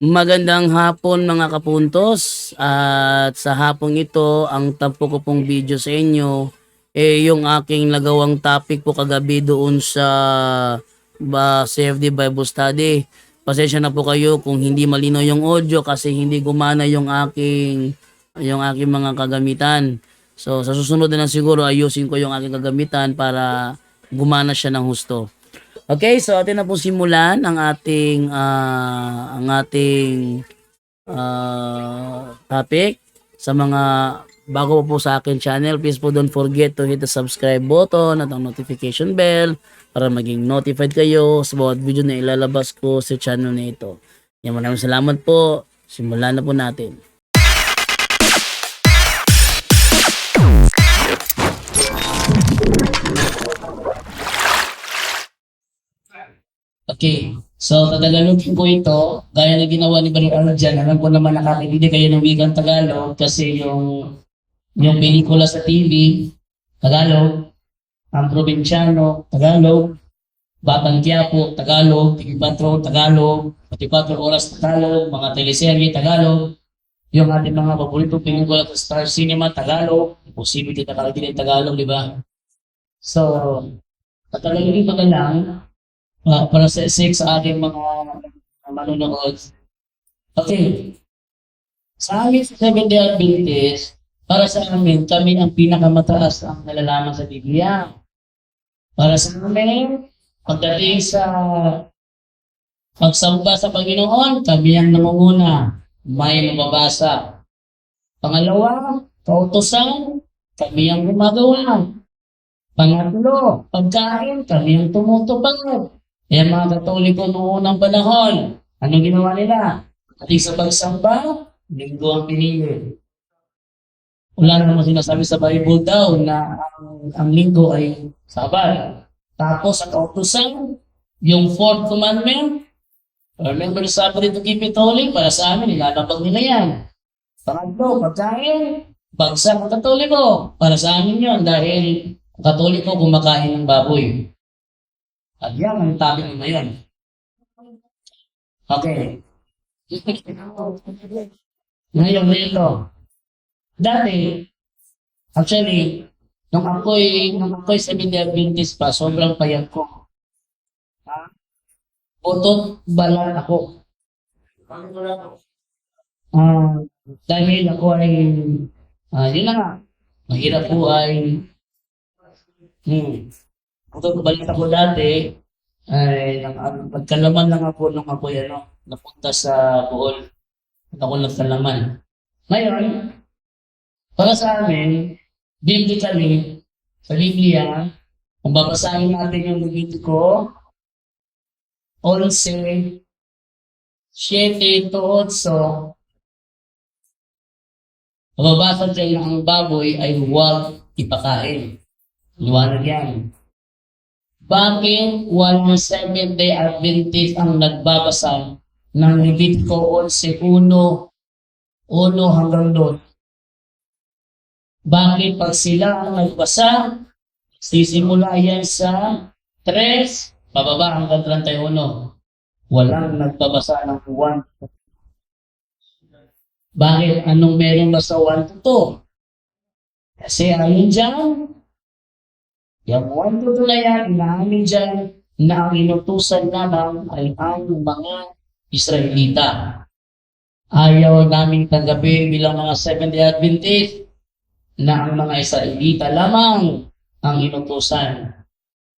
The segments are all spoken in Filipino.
Magandang hapon mga kapuntos, at sa hapong ito ang tampo ko pong video sa inyo yung aking nagawang topic po kagabi doon sa CFD Bible Study. Pasensya na po kayo kung hindi malinaw yung audio kasi hindi gumana yung aking mga kagamitan. So sa susunod na lang siguro ayusin ko yung aking kagamitan para gumana siya ng husto. Okay, so atin na po simulan ang ating topic. Sa mga bago po sa akin channel, please po don't forget to hit the subscribe button at ang notification bell para maging notified kayo sa bawat video na ilalabas ko sa channel na ito. Yan, maraming salamat po. Simulan na po natin. Okay. So, Tagalogin ko ito, gaya na ginawa ni Brother Arnold dyan. Alam ko naman nakakintindi kayo ng wikang Tagalog kasi yung pelikula sa TV, Tagalog, ang probinsyano, Tagalog, Batang Quiapo, Tagalog, Tigipatro, Tagalog, 24 Oras, Tagalog, mga teleserye, Tagalog, yung ating mga paboritong pelikula sa Star Cinema, Tagalog, posible kita nakakintindi ng Tagalog, di ba? So, Tagalogin ko na lang, para sa sake sa ating mga manonood. Okay. Sa amin sa Seventh-day Adventist, para sa amin, kami ang pinakamataas ang nalalaman sa Biblia. Para sa amin, pagdating sa pagsamba sa Panginoon, kami ang nangunguna. May mababasa. Pangalawa, kautusan, kami ang gumagawa. Pangatlo, pagkain, kami ang tumutupad. Kaya mga Katoliko noong unang panahon, anong ginawa nila? At sa pagsamba, linggo ang pinili. Wala namang sinasabi sa Bible daw na ang linggo ay Sabat. Tapos sa kautusan, yung fourth commandment, remember the Sabbath to keep it holy, para sa amin, ilalabag nila yan. Pangatlo, pagkain, bagsak ng Katoliko, para sa amin yun dahil Katoliko kumakain ng baboy. At yan ang topic mo ngayon. Okay. Ngayon dito. Dati, actually, nung ako'y Seventh-day Adventist pa, sobrang payat ko. Butot balat ako. Dahil ako ay, yun na nga, mahirap po ay, butot balat ako dati, ay nagkalaman lang ako nung ako napunta sa Bohol. At ako nagkalaman. Ngayon, para sa amin, biblically, sa Biblia, kung babasahin natin yung Levitico, 11, 7 to 8, mababasa dyan na ang baboy ay huwag ipakain. Liwanag yan. Bakit walang Seventh-day Adventist ang nagbabasa ng Levitico 11:1 hanggang 2? Bakit pag sila ang nagbasa, sisimula yan sa 3, bababa hanggang 31. Walang nagbabasa ng 1. Bakit? Anong meron ba sa 1 to 2? Kasi ayon dyan, yung 1 to 2 na yan, inaamin dyan na ang inutusan naman ay ang mga Israelita. Ayaw namin tanggapin bilang mga Seventh-day Adventist na ang mga Israelita lamang ang inutusan.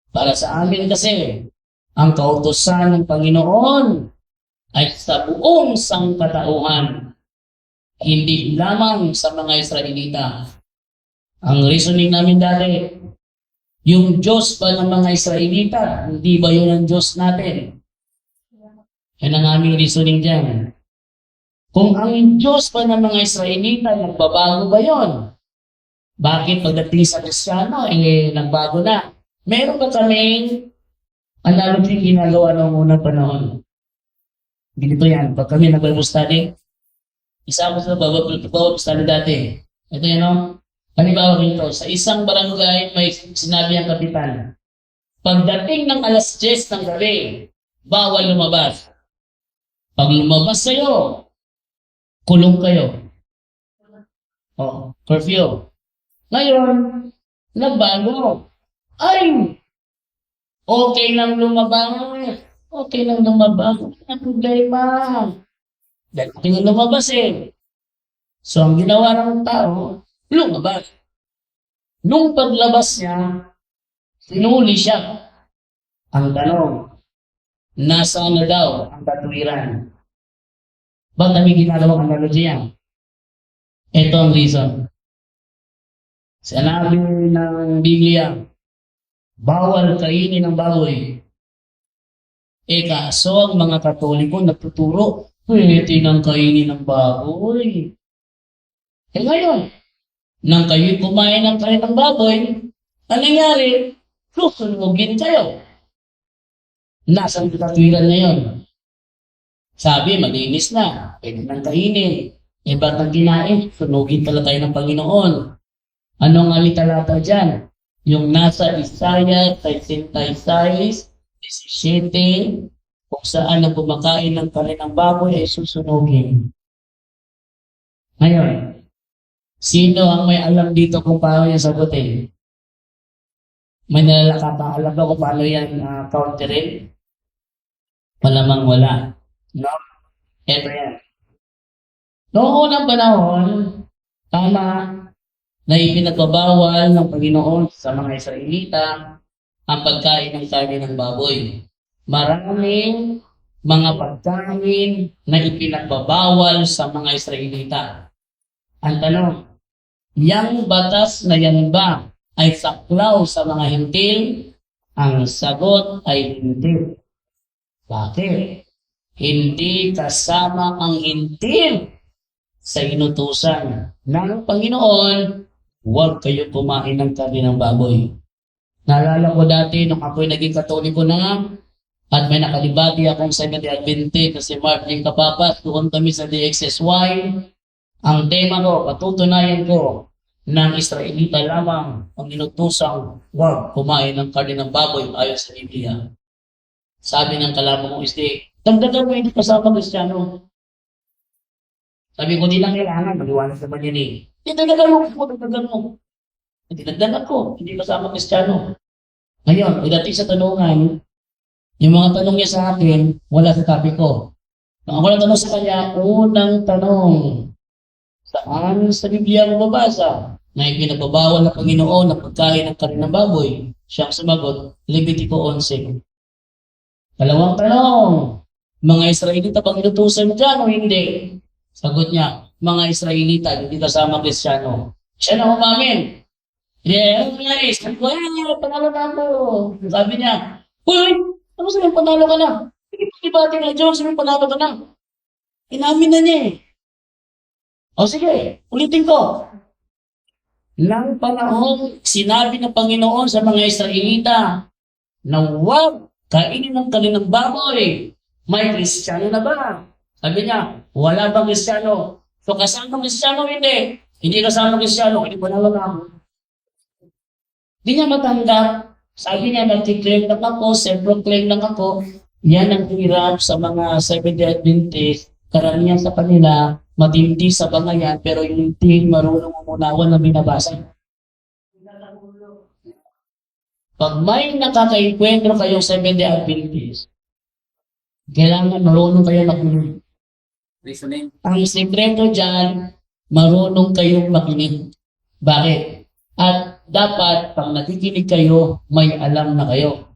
Para sa amin kasi, ang kautusan ng Panginoon ay sa buong sangkatauhan, hindi lamang sa mga Israelita. Ang reasoning namin dati, yung Diyos ba ng mga Israelita, hindi ba yun ang Diyos natin? Yan ang aming reasoning dyan. Kung ang Diyos ba ng mga Israelita, nagbabago ba yun? Bakit pagdating sa Kristiyano, nagbago na? Meron ba kaming analogy ginagawa noong unang panahon? Ganito yan. Pag kami nag-Bible study, isa ako sa Bible study dati. Ito yan, no? Halimbawa nito, sa isang barangay may sinabi ang kapitan, pagdating ng alas 10 ng gabi, bawal lumabas. Pag lumabas kayo, kulong kayo. Curfew. Ngayon, nagbago. Ay, okay lang lumabas. Okay lang lumabas. Ang problema. Dahil okay lang lumabas eh. So, ang ginawa ng tao, lumabas. Nung paglabas niya, sinuli siya. Ang tanong, nasaan na daw ang katwiran? Ba't namin ginagawang analogiya? Ito ang reason. Sinabi ng Biblia, bawal kainin ng baboy. Kaso ang mga Katoliko nagtuturo, pwede nang kainin ng baboy. Ngayon, nang kayo'y kumain ng kain ng baboy, ang nangyari, susunugin kayo. Nasaan ang katwiran ngayon? Sabi, malinis na, pwede nang kainin. Ba't nang kinain? Sunugin pala tayo ng Panginoon. Ano nga may talata dyan? Yung nasa Isaiah 66, 17, kung saan ang kumakain ng kain ng baboy ay susunugin. Ngayon, sino ang may alam dito kung paano yan sagutin? May nalalakapang alam ba kung paano yan counterin? Malamang wala. No? Eto yan. Noong unang panahon, tama na ipinagbabawal ng Panginoon sa mga Israelita ang pagkain ng karne ng baboy. Maraming mga pagkain na ipinagbabawal sa mga Israelita. Ang tanong, yang batas na yan ba ay saklaw sa mga hintil? Ang sagot ay hindi. Bakit? Hindi kasama ang hintil sa inutusan ng Panginoon, huwag kayo kumain ng karne ng baboy. Naalala ko dati nung ako'y naging Katoliko na at may nakalibati akong Seventh-day Adventist na si Martin Kapapas, doon kami sa DXSY. Ang tema ko, patutunayan ko ng Israelita lamang ang inutusang huwag kumain ng karne ng baboy ayon sa Biblia. Sabi ng kalaban kong dagdagan mo hindi kasama Kristiyano. Sabi ko, di lang kailangan, maliwanag naman yun eh. Dagdagan mo. Dinagdagan ko, hindi kasama Kristiyano. Ngayon, pagdating sa tanungan, yung mga tanong niya sa akin, wala sa topic ko. Nung ako tanong sa kanya, unang tanong, saan sa Biblia mo mabasa na ipinagbabawal ng Panginoon na pagkain ng karne ng baboy? Siyang sumagot, Levitico 11. Dalawang tanong, mga Israelita bang inutusan dyan o hindi? Sagot niya, mga Israelita, hindi kasama Kristiyano. Siya na umamin. Ano nangyari? Sabi ko, panalo na ako. Sabi niya, uy, ano sabi panalo ka na? Hindi pati na, Diyos, sabi panalo ka na. Inamin na niya eh. O sige, ulitin ko. Nang panahon, sinabi ng Panginoon sa mga Israelita na huwag kainin ng kanilang baboy. May Kristiyano na ba? Sabi niya, wala bang Kristiyano? So kasama Kristiyano, hindi. Hindi kasama Kristiyano, hindi pa nalang ako. Hindi niya matanggap. Sabi niya, nag-claim lang ako, self-proclaim lang ako. Yan ang hirap sa mga Seventh-day Adventist. Karamihan sa kanila, matindi sa bangayan, pero yung hindi marunong umunawan na binabasa. Pag may nakakaikwentro kayong Seventh-day Adventist, kailangan marunong kayo makinig. Ang sekreto dyan, marunong kayong makinig. Bakit? At dapat, pag nakikinig kayo, may alam na kayo.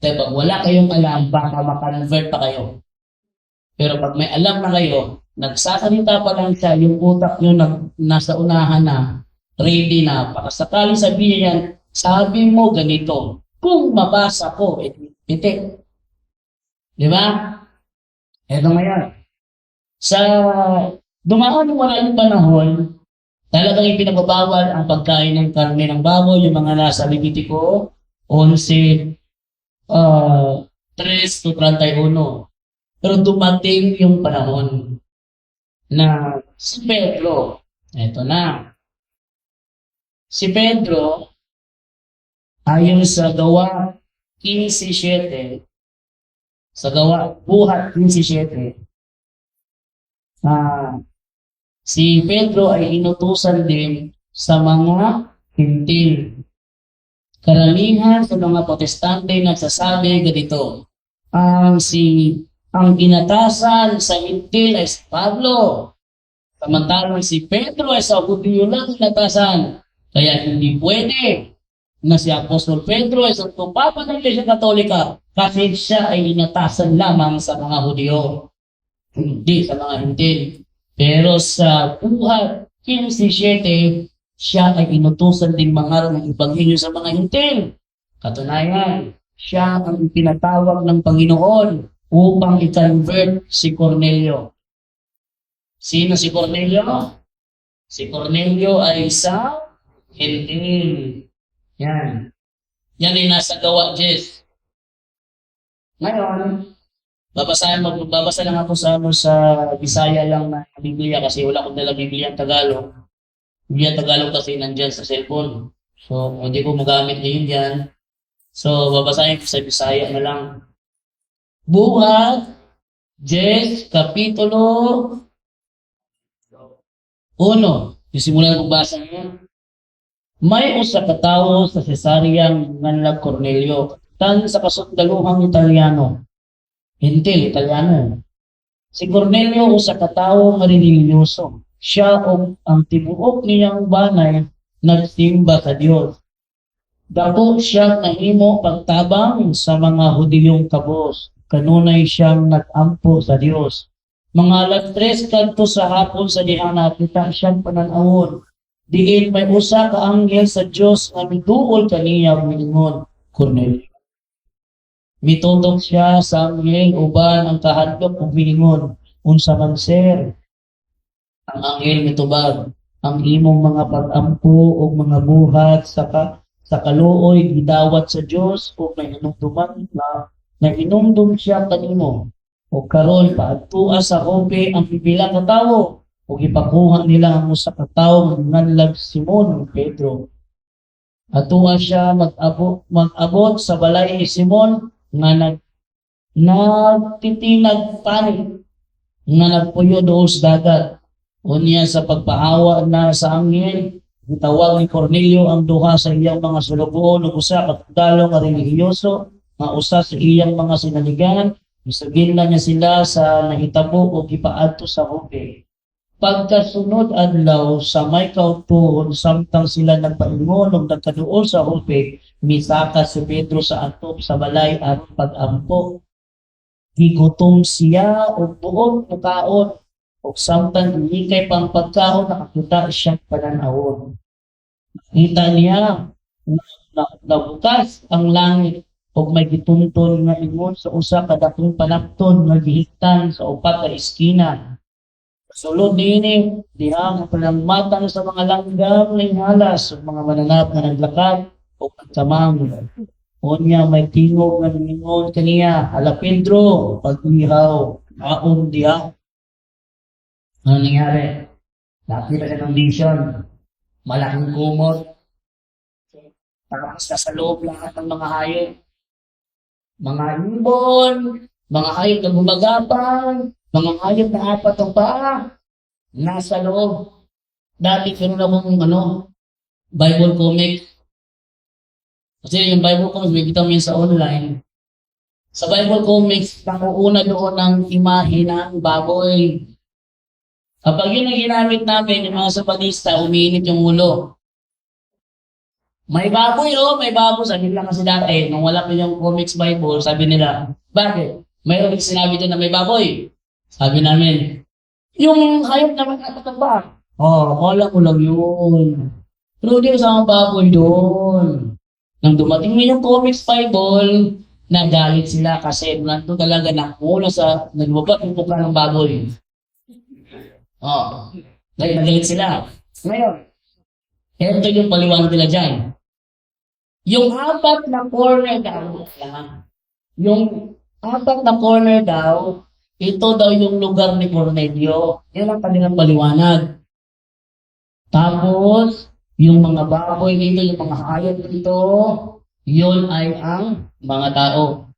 Dahil pag wala kayong alam, baka makonvert pa kayo. Pero pag may alam na kayo, nagsasalita pa lang siya, yung utak nyo nasa unahan na, ready na, pakasakaling sabihin yan, sabi mo ganito, kung mabasa ko, pitik. Di ba? Eto ngayon. Sa dumaan yung maraming panahon, talagang ipinagbabawal ang pagkain ng karne ng baboy, yung mga nasa Levitico 11, 3 to 31. Pero dumating yung panahon na si Pedro, eto na. Si Pedro, ayon sa Gawa 15:7, sa Gawa, Buhat 15:7, si Pedro ay inutusan din sa mga hintil. Karamihan sa mga protestante nagsasabi ganito, ang inatasan sa hintil ay si Pablo, samantalang si Pedro ay sa Hudyo lang inatasan. Kaya hindi pwede na si Apostol Pedro ay sa papa ng Iglesia Katolika kasi siya ay inatasan lamang sa mga Hudyo, hindi sa mga hintil. Pero sa buhat 15:7, siya ay inutusan din mangaral ng Ebanghelyo sa mga hintil. Katunayan, siya ang pinatawag ng Panginoon upang i-convert si Cornelio. Sino si Cornelio? Si Cornelio ay isang hintil. Yan. Yan ay nasa Gawa 10. Ngayon, magbabasa lang ako sa Bisaya lang na Biblia kasi wala akong dala Biblia Tagalog. Biblia Tagalog kasi nandyan sa cellphone. So, hindi ko magamit ngayon yan. So, babasahin ko sa Bisaya na lang. Buhat 10, Kapitulo 1. Isimulan ko basa niya. May usa ka tawo sa Cesarea nga Cornelio, tan sa kasundaluhang Italiano. Hintil, Italiano. Si Cornelio usa ka tawo nga religyoso. Siya og ang tibuok niyang banay nagsimba sa Dios. Dako siya nahimo pagtabang sa mga Hudiyong kabos. Kanunay siyang nag-ampo sa Dios. Mga alas 3 kadto sa hapon sa dihang nakita siyang pananawon. Diin may usa ka anghel sa Dios nga miduol kaniya miingon, Cornelio. Mitundok siya sa anghel uban ang kahadlok ug miingon, unsa man sir? Ang anghel mitubag, ang imong mga pag-ampo ug mga buhat sa kaluoy gidawat sa Dios ug naiinumdum siya kanimo. O karon paadtua sa Jope ang pipila ka tawo ug ipakuha nila ang usa ka tawo nga nanlag Simon ug Pedro. Atua siya mag-abot sa balay ni Simon nga nagtitinag panig nga nagpuyo dool sa dagat. Unya sa pagpaawa na sa anghel, gitawag ni Cornelio ang duha sa iyang mga sulugoon ug usa ka tugdalo nga religyoso nga usa sa iyang mga sinaligan. Isugin na niya sila sa nahitabo o gipaadto sa Jope. Pagkasunod adlaw sa may kautuhon samtang sila nagpaingon ug nagkaduol sa Jope, misaka si Pedro sa atop sa balay aron pag-ampo. Gigutom siya og buot mukaon ug samtang hikay pang pagkaon nakakita siya pananawon. Nakita niya nabukas ang langit ug may gitunton nga ingon sa usa ka dakong panapton nga gihigtan sa upat ka iskina. Sulod niini diha panangmatang sa mga langgam ning halas ug mga mananap nga naglakad ug nagkamang. Unya may tingog nga ningon kaniya, "Hala Pedro, pag-ihaw, aon diha." Ano nangyari? Nakita siya ng vision. Malaking kumot. Tapos nasa loob lahat ng mga hayop. Mga ibon, mga hayop na gumagapang, mga hayop na apat ang paa, nasa loob. Dati meron akong Bible comic. Kasi yung Bible comics, may kita mo yun sa online. Sa Bible comics, nakuuna doon ng imahe ng baboy. Kapag yun ang ginamit namin, yung mga sapadista, umiinit yung ulo. May baboy, may baboy. Sabi nila kasi dati, nung wala pa yung comics Bible, sabi nila, bakit? Mayroon sinabi doon na may baboy. Sabi namin, yung hayop na magkakataba. Akala ko lang yun. Pero hindi kasama baboy doon. Nang dumating na yung comics Bible, nagalit sila kasi nandun talaga nakula sa nagbabat yung mukha ng baboy. Nagalit sila. Ngayon, ito yung paliwanag nila dyan. Yung apat na corner daw, ito daw yung lugar ni Cornelio. Yan ang kanilang paliwanag. Tapos, yung mga baboy dito, yung mga hayop dito, yun ay ang mga tao.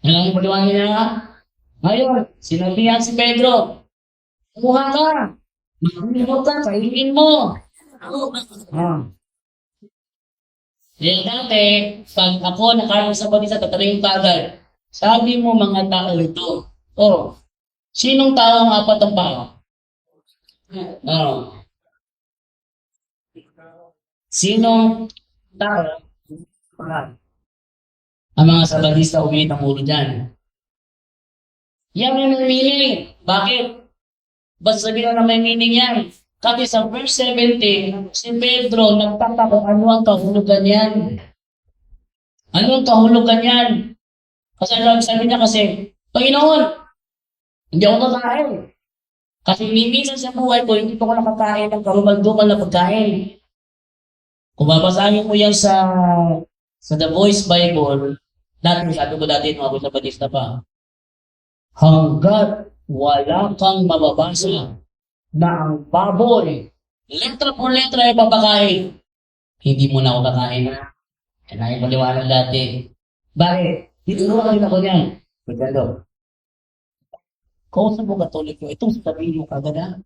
Yan ang paliwanag niya. Ngayon, sinabihan si Pedro, kumuha ka, magmumot ka, kainin mo. Ah. Yan dati, pag ako nakaroon sa Batista, tatanungin ka agad. Sabi mo mga tao ito. Oh, sinong tao ang apat ang pao? Oh, sinong tao? Ang mga Sabatista umiit ang ulo dyan. Yan yung meaning. Bakit? Basta sabihin na may meaning yan. Kasi sa verse 17, si Pedro nagtaka kung ano ang kahulugan yan. Ano ang kahulugan yan? Kasi sabi niya kasi, Panginoon, hindi ako kakain. Kasi minsan sa buhay ko, hindi pa ako nakakain ng karumal-dumal na pagkain. Kung babasahin mo yan sa The Voice Bible, dati, sabi ko dati nung ako sa Batista pa, hanggat wala kang mababasa na ang baboy, letra por letra ay papakain, hindi mo na ako kakain na. Yan ay maliwanag dati. Bakit? Dito naman ako niyan. Pagkalo. Kausap mo katoliko, itong sasabihin mo kagad ha.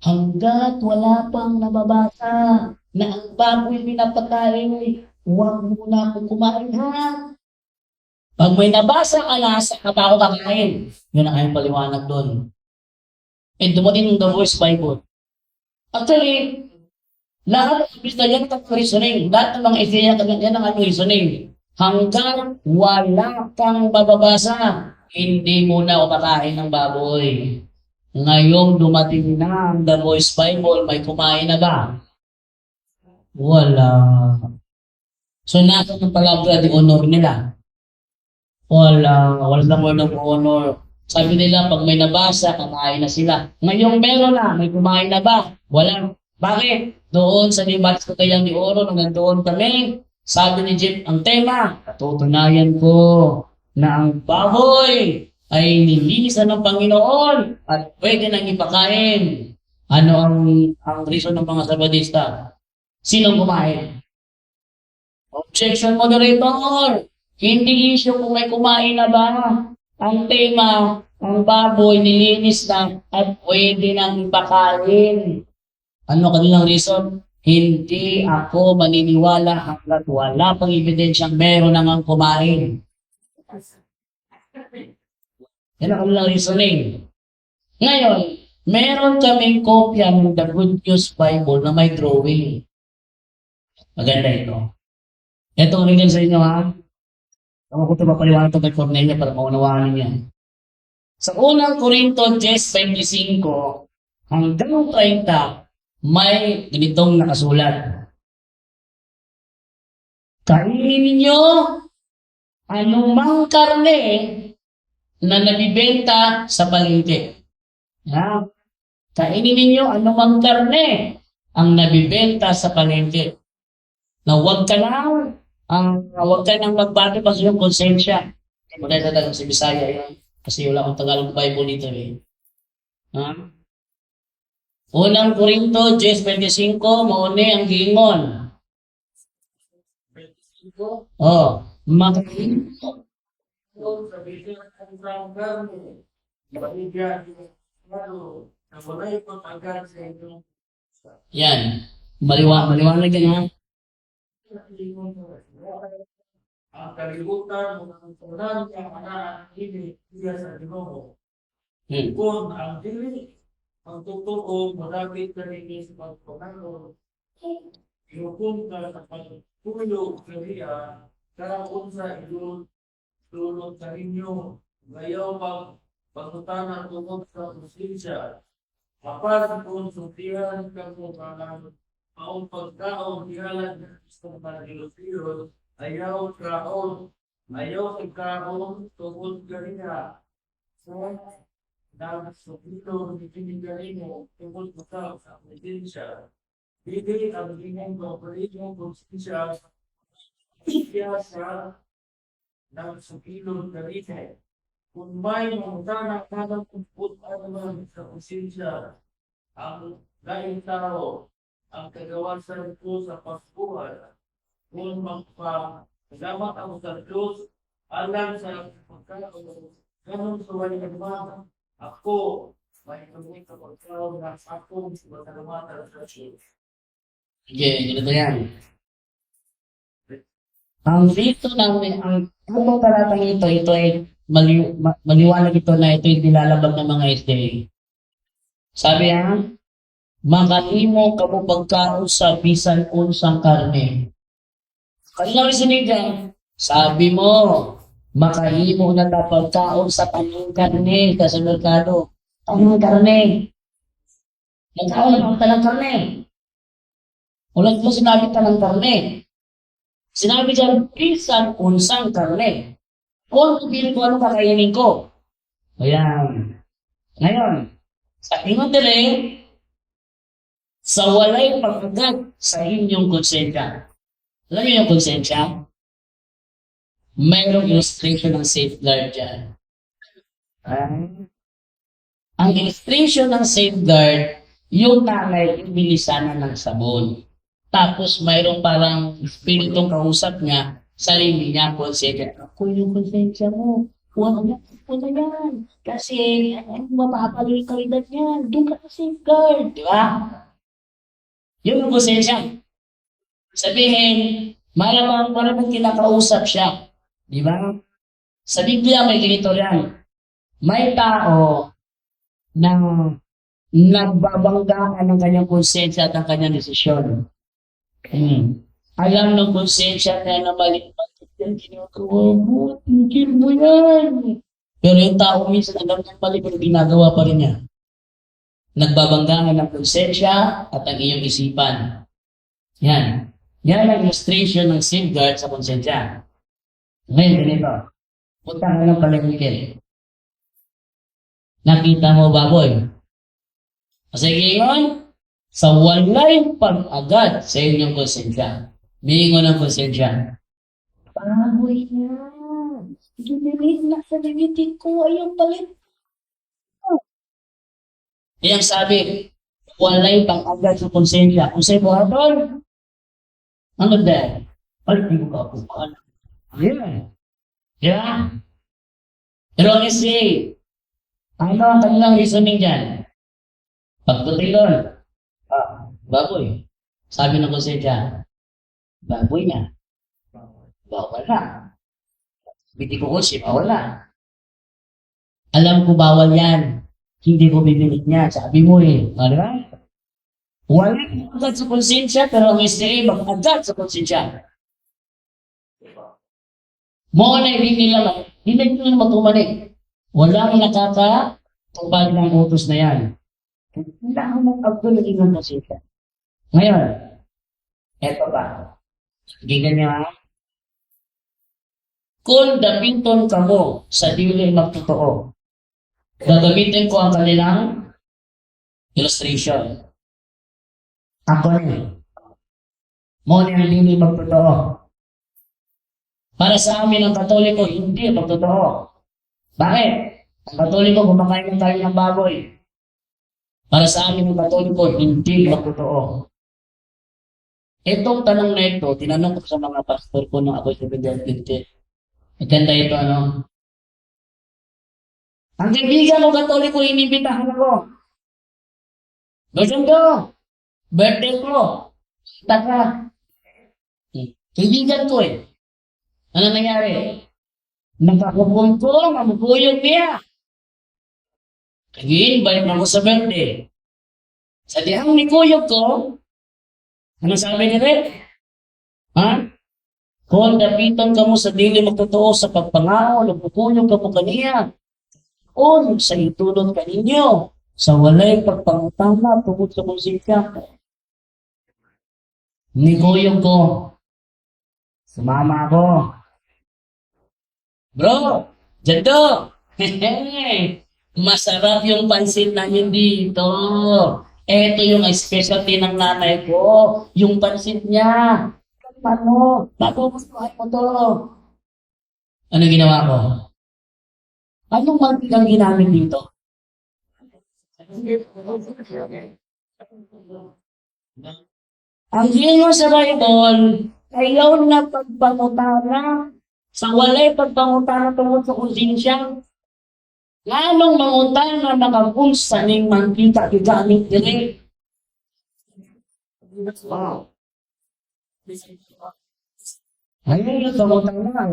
Hanggat wala pang nababasa na ang baboy pinapakain, huwag muna akong kumain ha. Pag may nabasa ka na, saka pa ako kakain. Yun ang kayong paliwanag doon. And dumating yung The Voice Bible. Actually, lahat ng Krista yan ang reasoning. Lahat ng mga ideya yan ang reasoning. Hanggang wala kang mababasa, hindi mo na kumakain ng baboy. Ngayong dumating na ang The Voice Bible, may kumain na ba? Wala. So, nasa ng palabra di honor nila? Wala word of honor. Sabi nila, pag may nabasa, kakain na sila. Ngayong meron na, may kumain na ba? Wala. Bakit? Doon sa Libatis ko kayang ni Oro, nung nandoon kami, sabi ni Jeff, ang tema, patutunayan ko na ang baboy ay nilinisan ng Panginoon at pwede nang ipakain. Ano ang reason ng mga Sabadista? Sinong kumain? Objection, moderator! Hindi issue kung may kumain na ba. Ang tema, ang baboy nilinis na at pwede nang ipakain. Ano kanilang reason? Hindi ako maniniwala hanggat wala pang ebidensyang meron nang ang kumain. Yan ang kanilang reasoning. Ngayon, meron kaming kopya ng The Good News Bible na may drawing. Maganda ito. Ito ang ringin sa inyo ha. Ako ko ito mapaliwanag ito kay Cornelia para maunawaan niya. Sa unang Korinto 10:25 hanggang 30, may ganitong nakasulat. Kainin ninyo anumang karne na nabibenta sa palengke. Ya. Kainin ninyo anumang karne ang nabibenta sa palengke. Na huwag ka nang magbago pa sa iyong konsensya. Maganda talaga sa Bisaya yan. Kasi wala akong Tagalog Bible dito eh. Ha? Unang Korinto 10:25, mauni ang gingon. Oh, makain. Yan. Maliwanag yan ha. Ang kalibutan ng pagkunan ng anak ini iya sa Ginoo. Kung ang dili ang totoo malapit kanini sa pagkunan, ihukom ka sa pagtulo kaniya karon sa ilun tulog sa inyo ngayon pagkutanan tungkol sa konsensya. Kapag kung sutihan ka mo ang pagkaon hihalag sa mga ayaw kaon, ayaw ikaon, tungkol kanina. So, dahil sa pito, itinigari mo, tungkol sa presensya. Hindi ang inyong paborito presensya, siya sa nagsukilong kanina. Kung may mga tanang kumput naman sa presensya, ang laing tao, ang kagawasan ko sa pasbuhay, kung magpagamat ako sa Diyos, alam sa pagkakaroon Ganun sa wali nagmamahal. Ako, may kami kapag tawag na ako, magkalamatan sa siya. Okay, ganito yan. Ang dito namin, ang talatang ito ay maliwanag ito na ito ay nilalabag ng mga SDA. Sabi makahimo kamo pagkaon sa bisan unsang karne. Kanina sinigang, sabi mo, makahimo na ta pagkaon sa tanong karne sa merkado. Tanong karne. Magkaon na ang tanong karne. Wala mo sinabi tanong karne. Sinabi dyan, bisan unsang karne. Kung pipili ko anong kakainin ko. Ayan. Ngayon, sa ingon dire, sa walay pag-agad sa inyong konsensya. Alam niyo yung konsensya? Mayroong illustration ng safeguard dyan. Ang illustration ng safeguard, yung nanay, bilisanan ng sabon. Tapos mayroong parang espiritong kausap niya, sarili niya, konsensya. Ako yung konsensya mo. Huwag na ako na yan. Kasi mapapalo yung kalidad niyan. Doon ka sa safeguard. Di ba? Yun ang konsensya. Sabihin, maramang kinakausap siya. Di ba? Sa Biblia may ganito yan. May tao na nagbabangga ng kanyang konsensya at ang kanyang desisyon. Alam ng konsensya niya na mali yung ginagawa mo, tigil mo yan. Pero yung tao minsan alam ng mali pero ginagawa pa rin niya. Nagbabangga ng konsensya at ang iyong isipan. Yan. Yan ang illustration ng safeguard sa konsensya. Ngayon, ganito. Punta ka ng palengke. Nakita mo baboy. Sige yun, sa walay pag-agad sa inyong konsensya. Bingo ng konsensya. Baboy na. Ginilit na sa dibitin ko. Ayaw palit. Iyang sabi, walay pang-agad sa konsensya. Kung sa'yo mo, Adol, ano dahil? Ay, hindi mo ka pumahan. Yeah. Yeah. Pero honestly, ano ang kanilang reasoning dyan? Pagputi doon, baboy. Sabi ng konsensya, baboy niya. Bawal na. Biti ko si bawal na. Alam ko bawal yan. Hindi ko bibilit niya. Sabi mo Alright? Wala agad sa konsensya, pero ang SDA mag-agad sa konsensya. Mo na hindi nila matumanig. Walang nakakatupad ng utos na yan. Kailangan mong agad ng konsensya. Ngayon, eto ba? Gigan niyo Kung dapinton ka mo sa dili magtotoo, gagamitin ko ang kanilang illustration. Ako mo na ang dili magtotoo. Para sa amin ang Katoliko, hindi magtotoo. Bakit? Ang Katoliko, kumakain tayo ng baboy. Para sa amin ang Katoliko, hindi magtotoo. Itong tanong na ito, tinanong ko sa mga pastor ko nung ako sa Bidente. Maganda ito, Ang kaibigan ko Katoliko, inibitahan ako. Gaganda. Birthday ko. Taka. Kaibigan ko Ano nangyari? Nagkakupong ko, mamukuyog niya. Kag-i-invite na ako sa birthday. Sa dihang nikuyog ko, ano sabi ni Red? Kung dapitan ka mo sa dili magtotoo sa pagpangao, nagpupuyog ka mo kaniya. Kung sa itulot ka ninyo, sa walay pagpangutama, tungkol sa konsensya. Nikuyog ko. Sumama ako. Bro, Jado. Masarap yung pansit namin dito. Ito yung specialty ng nanay ko. Yung pansit niya. Paano? Magugustuhan mo to. Ano ginawa ko? Anong mantika ginamit dito? Ang ginyo sa Bible, ayaw na pagpangutana. Sa walay pagpangutana tungkol sa konsensya. Lalong mangutang na nakapunsa ning mantika gigamit diri. Wow. Ayun yung pangutang na.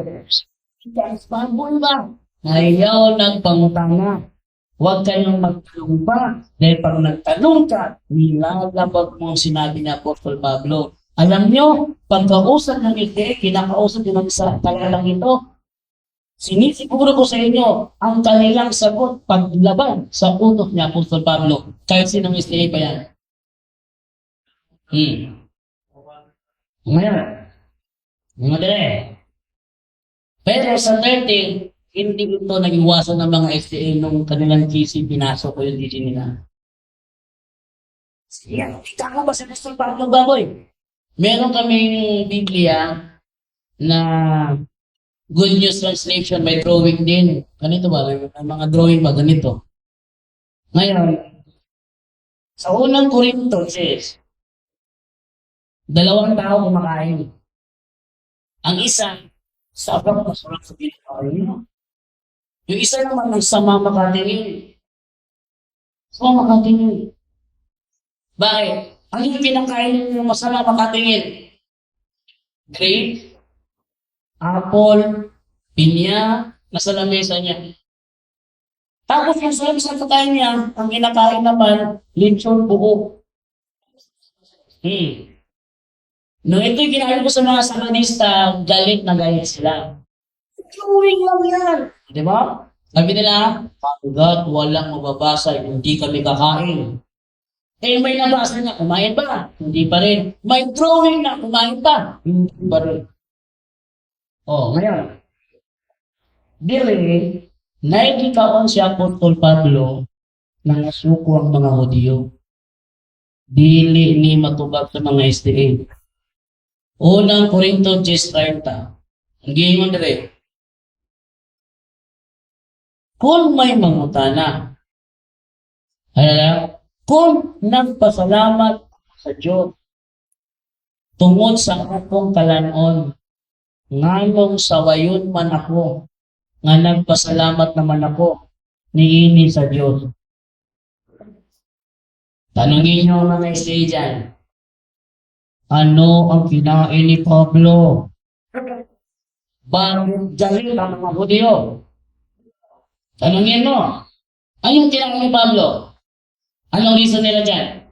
Guys, pabol ba? Ayaw ng pangutang na. Huwag kayong magtanong pa. Dahil pag nagtanong ka, nilalabag mo ang sinabi ni Apostol Pablo. Alam nyo, pagkausap ng ite, kinakausap din ng isa talagang ito. Sinisiguro ko sa inyo, ang kanilang sagot paglaban sa utos ni Apostol Pablo. Kahit sinong STA pa yan. Ngayon, mga dire. Pero sa 13, hindi ito nag-iwasan ng mga STA nung kanilang GC, pinasok ko yung GC nila. Yan, kita ka ba sa Apostol Pablo baboy? Meron kaming Biblia na Good News Translation, may drawing din. Ganito ba? May mga drawing ba? Ganito. Ngayon, sa unang Korinto, says, 2 tao kumakain. Ang isa, sobrang masarap sa pinakain niya. Yung isa naman, nagsama makatingin. Sama makatingin. Bakit? Ano yung pinakain ng masama makatingin? Grape, apple, pinya, nasa lamesa niya. Tapos yung sa pagkain niya, ang kinakain naman, lechon buo. Nung ito'y kinain ko sa mga samanista, galit na galit sila. Drawing lang yan. Di ba? Sabi nila, hanggat walang mababasa, hindi kami kakain. Eh, may nabasa na, kumain ba? Hindi pa rin. May drawing na, kumain ba? Hindi pa rin. Ngayon. Dire, naikikaon si Apostol Pablo na nasuko ang mga Hudyo. Dili ni matubag sa mga STA. Unang Korinto 10:30. Ang giingon dire. Kung may mangutana, kung nagpasalamat sa Diyos tungod sa akong kalanon, nganong sawayon man ako, nga nagpasalamat naman ako niini sa Diyos. Tanungin niyo mga stay dyan, ano ang kinain ni Pablo? Bakit galit ang mga Hudyo? Tanungin mo, anong kinain ni Pablo? Anong reason nila dyan?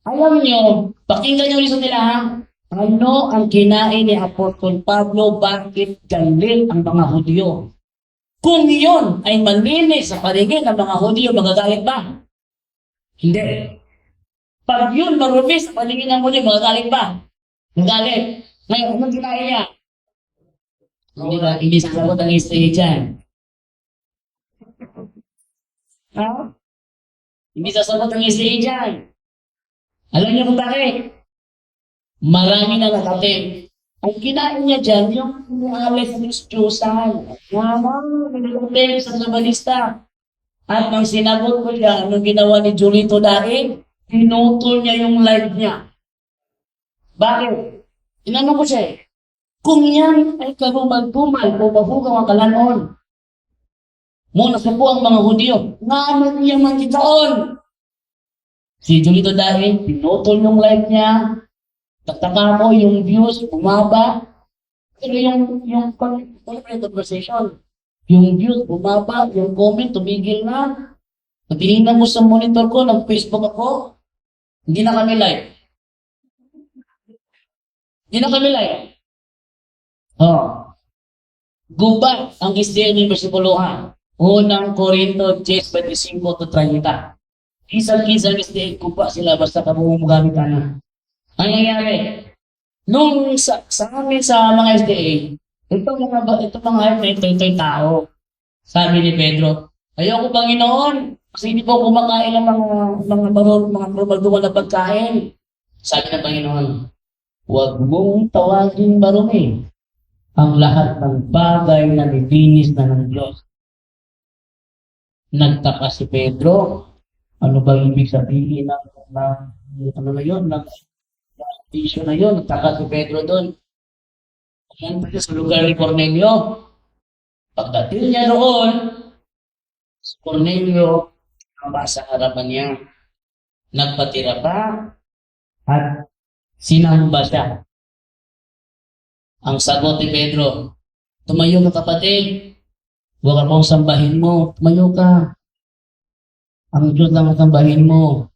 Alam niyo, pakinggan yung reason nila ha? Ano ang kinain ni Apostol Pablo? Bakit galit ang mga Hudyo? Kung iyon ay malinis sa paligid ng mga Hudyo, magagalit ba? Hindi. Pag yun marumi sa paligid ng Hudyo, magagalit ba? Magalit. Ngayon, anong kinain niya? Hindi sasagot ang istay dyan. Ha? Hindi sasagot ang istay dyan. Alam niyo kung bakit? Marami na nakatim. Ang kinain niya dyan, yung Alex Diyosan. Nakatim sa sabalista. At nang sinagot ko siya, anong ginawa ni Julito dahil, pinutol niya yung live niya. Bakit? Inano ko siya eh. Kung yan ay karumal-tumal o bahugaw ang kalanon, muna sa po ang mga Hudyo, nga naman niya magkitaon. Si Julito dahil, pinutol yung live niya, tataka mo yung views, bumaba. Pero yung conversation, yung views, bumaba, yung comment, tumigil na. Natinignan mo sa monitor ko, nag-Facebook ako, hindi na kami live. Hindi na kami live. Gubat ang SDA ng versikulohan. Unang Korinto 10:25-30. Isang-isang SDA, gubat sila basta kabungang gamit ka na. Ang nangyayari, nung sa amin sa mga SDA, ito mga ito tao. Sabi ni Pedro, ayoko Panginoon, kasi hindi po kumakain ng mga normal na pagkain. Sabi ng Panginoon, huwag mong tawagin marumi ang lahat ng bagay na nilinis na ng Diyos. Nagtaka si Pedro, ano ba ibig sabihin ng issue na yun? Nagtaka si Pedro doon. Pumunta siya sa lugar ni Cornelio. Pagdating niya roon, Si Cornelio, tumaba sa harapan niya. Nagpatira pa at sinamba siya. Ang sagot ni Pedro, tumayo ka kapatid, huwag akong sambahin mo, tumayo ka. Ang Diyos lang ang sambahin mo.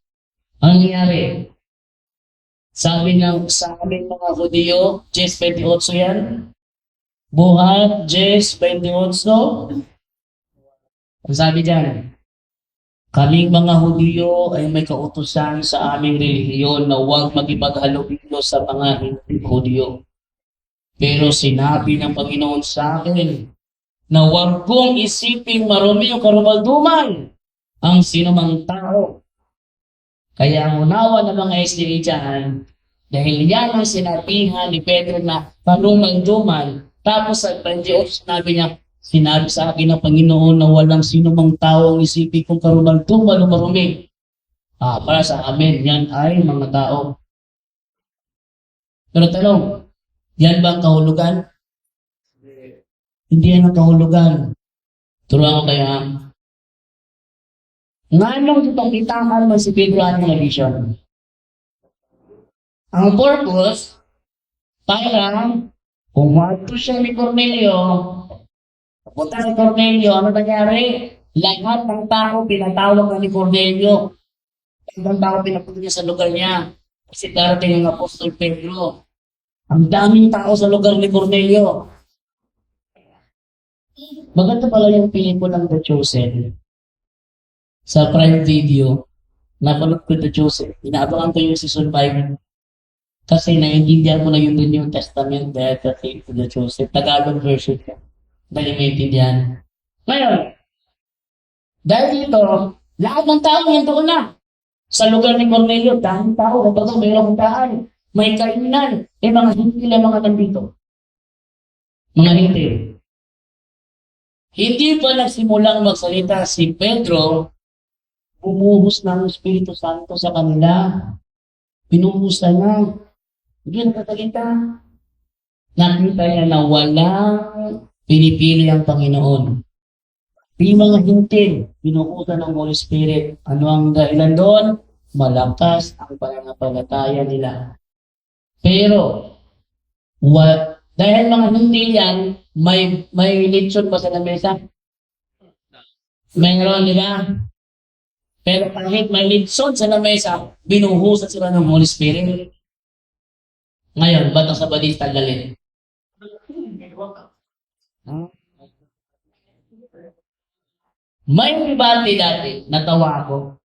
Ang nangyari, sabi ng sa amin mga Hudyo, Jes 28 yan, buhat Jes 28, ang sabi dyan, kaming mga Hudyo ay may kautusan sa aming relihiyon na huwag magipaghalubilo sa mga hindi Hudyo. Pero sinabi ng Panginoon sa akin na huwag kong isiping marumi o karumalduman ang sinumang tao. Kaya ang unawa ng mga SDA dyan, dahil yan ang sinabihan ni Pedro na karumalduman, tapos sa 28 sinabi sa akin ng Panginoon na walang sinumang tao ang isipin kong karumalduman o marumi. Para sa amin, yan ay mga tao. Pero tanong, yan ba ang kahulugan? Hindi yan ang kahulugan. Turuan ko kayo ha. Nganong itong itahan mo si Pedro at mga vision? Ang purpose, para pumato siya ni Cornelio, punta si Cornelio, ano nangyari? Lahat ng tao pinatawag na ni Cornelio. Lahat ng tao pinapunta niya sa lugar niya. Kasi darating ang Apostol Pedro. Ang daming tao sa lugar ni Cornelio. Maganda pala yung pelikulang The Chosen. Sa Prime Video, napanood ko The Chosen. Inaabangan ko yung season 5. Kasi naiintindihan ko na yung New Testament dahil kasi The Chosen. Tagalog version ka. Dahil maintindihan. Ngayon, dahil dito, lahat ng tao yan doon na. Sa lugar ni Cornelio, daming tao. Kapag mayroong daan, may kainan. Mga hindi lang mga nandito. Mga hindi. Hindi pa nagsimulang magsalita si Pedro, bumuhos ng Espiritu Santo sa kanila. Pinuhusan na. Hindi nagkasalita. Nakita niya na walang pinipili ang Panginoon. Yung mga hintil, pinuhusan ng Holy Spirit. Ano ang dahilan doon? Malakas ang pananampalataya nila. Pero, dahil mga hindi yan, may lechon ba sa lamesa? Mayroon, di ba? Pero kahit may lechon sa lamesa, binuhusan sila ng Holy Spirit. Ngayon, ba't ang Sabadista galit? May debate dati, natawa ako.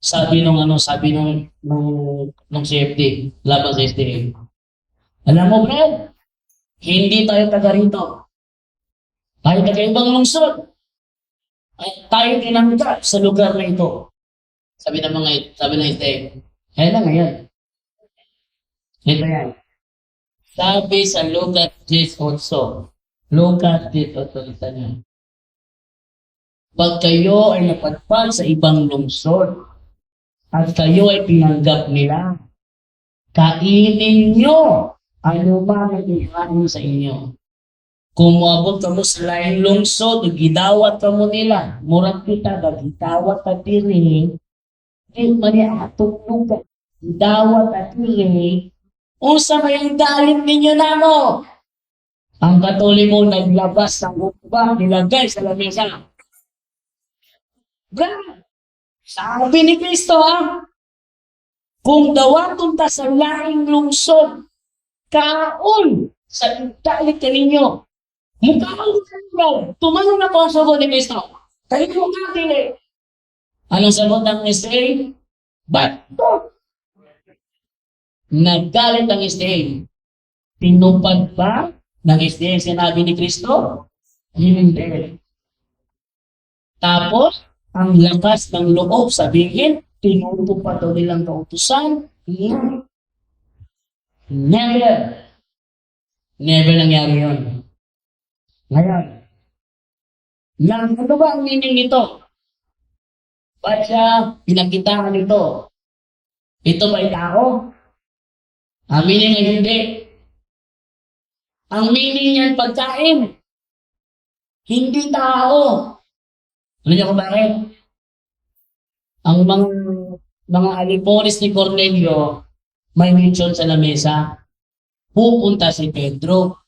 Sabi nung CFD, laban sa SDA. Alam mo, bro, hindi tayo taga rito. Tayo taga ibang lungsod. At tayo tinanggap sa lugar na ito. Sabi ng SDA. Kaya lang ngayon. Ito yan. Sabi sa Lucas 10:8. Lucas 10:8, isa niya. Pag kayo ay napadpad sa ibang lungsod at kayo ay tinanggap nila, kainin nyo ano ba ang ihain sa inyo. Kung moabot ka mo sa laing lungsod, gidawat ka mo nila, murag kita, gidawat ka diri, di mali atong lugar, gidawat ka diri, unsa may ang dalit ninyo na mo? Ang Katoliko naglabas ng upang nilagay sa lamesa. Bra! Sabi ni Kristo kung dawaton ta sa laing lungsod, kaon sa dalit ka ninyo. Mukhaon ka nyo. Tumanong na po ang sagot ni Kristo. Kayo mo ka dili. Anong sagot ng SDA? Bato! Naggalit ang SDA. Tinupad ba ng SDA sinabi ni Kristo? Hindi. Tapos, ang lakas ng loob sabihin, tinutupad daw nilang kautusan. Never. Never nangyari yun. Ngayon, ano ba ang meaning nito? Ba't siya pinagkitaan nito? Ito ba'y tao? Ang meaning ay hindi. Ang meaning niyan pagkain. Hindi tao. Alam niyo kung bakit? Ang mga alipones ni Cornelio, may mention sa lamesa, pupunta si Pedro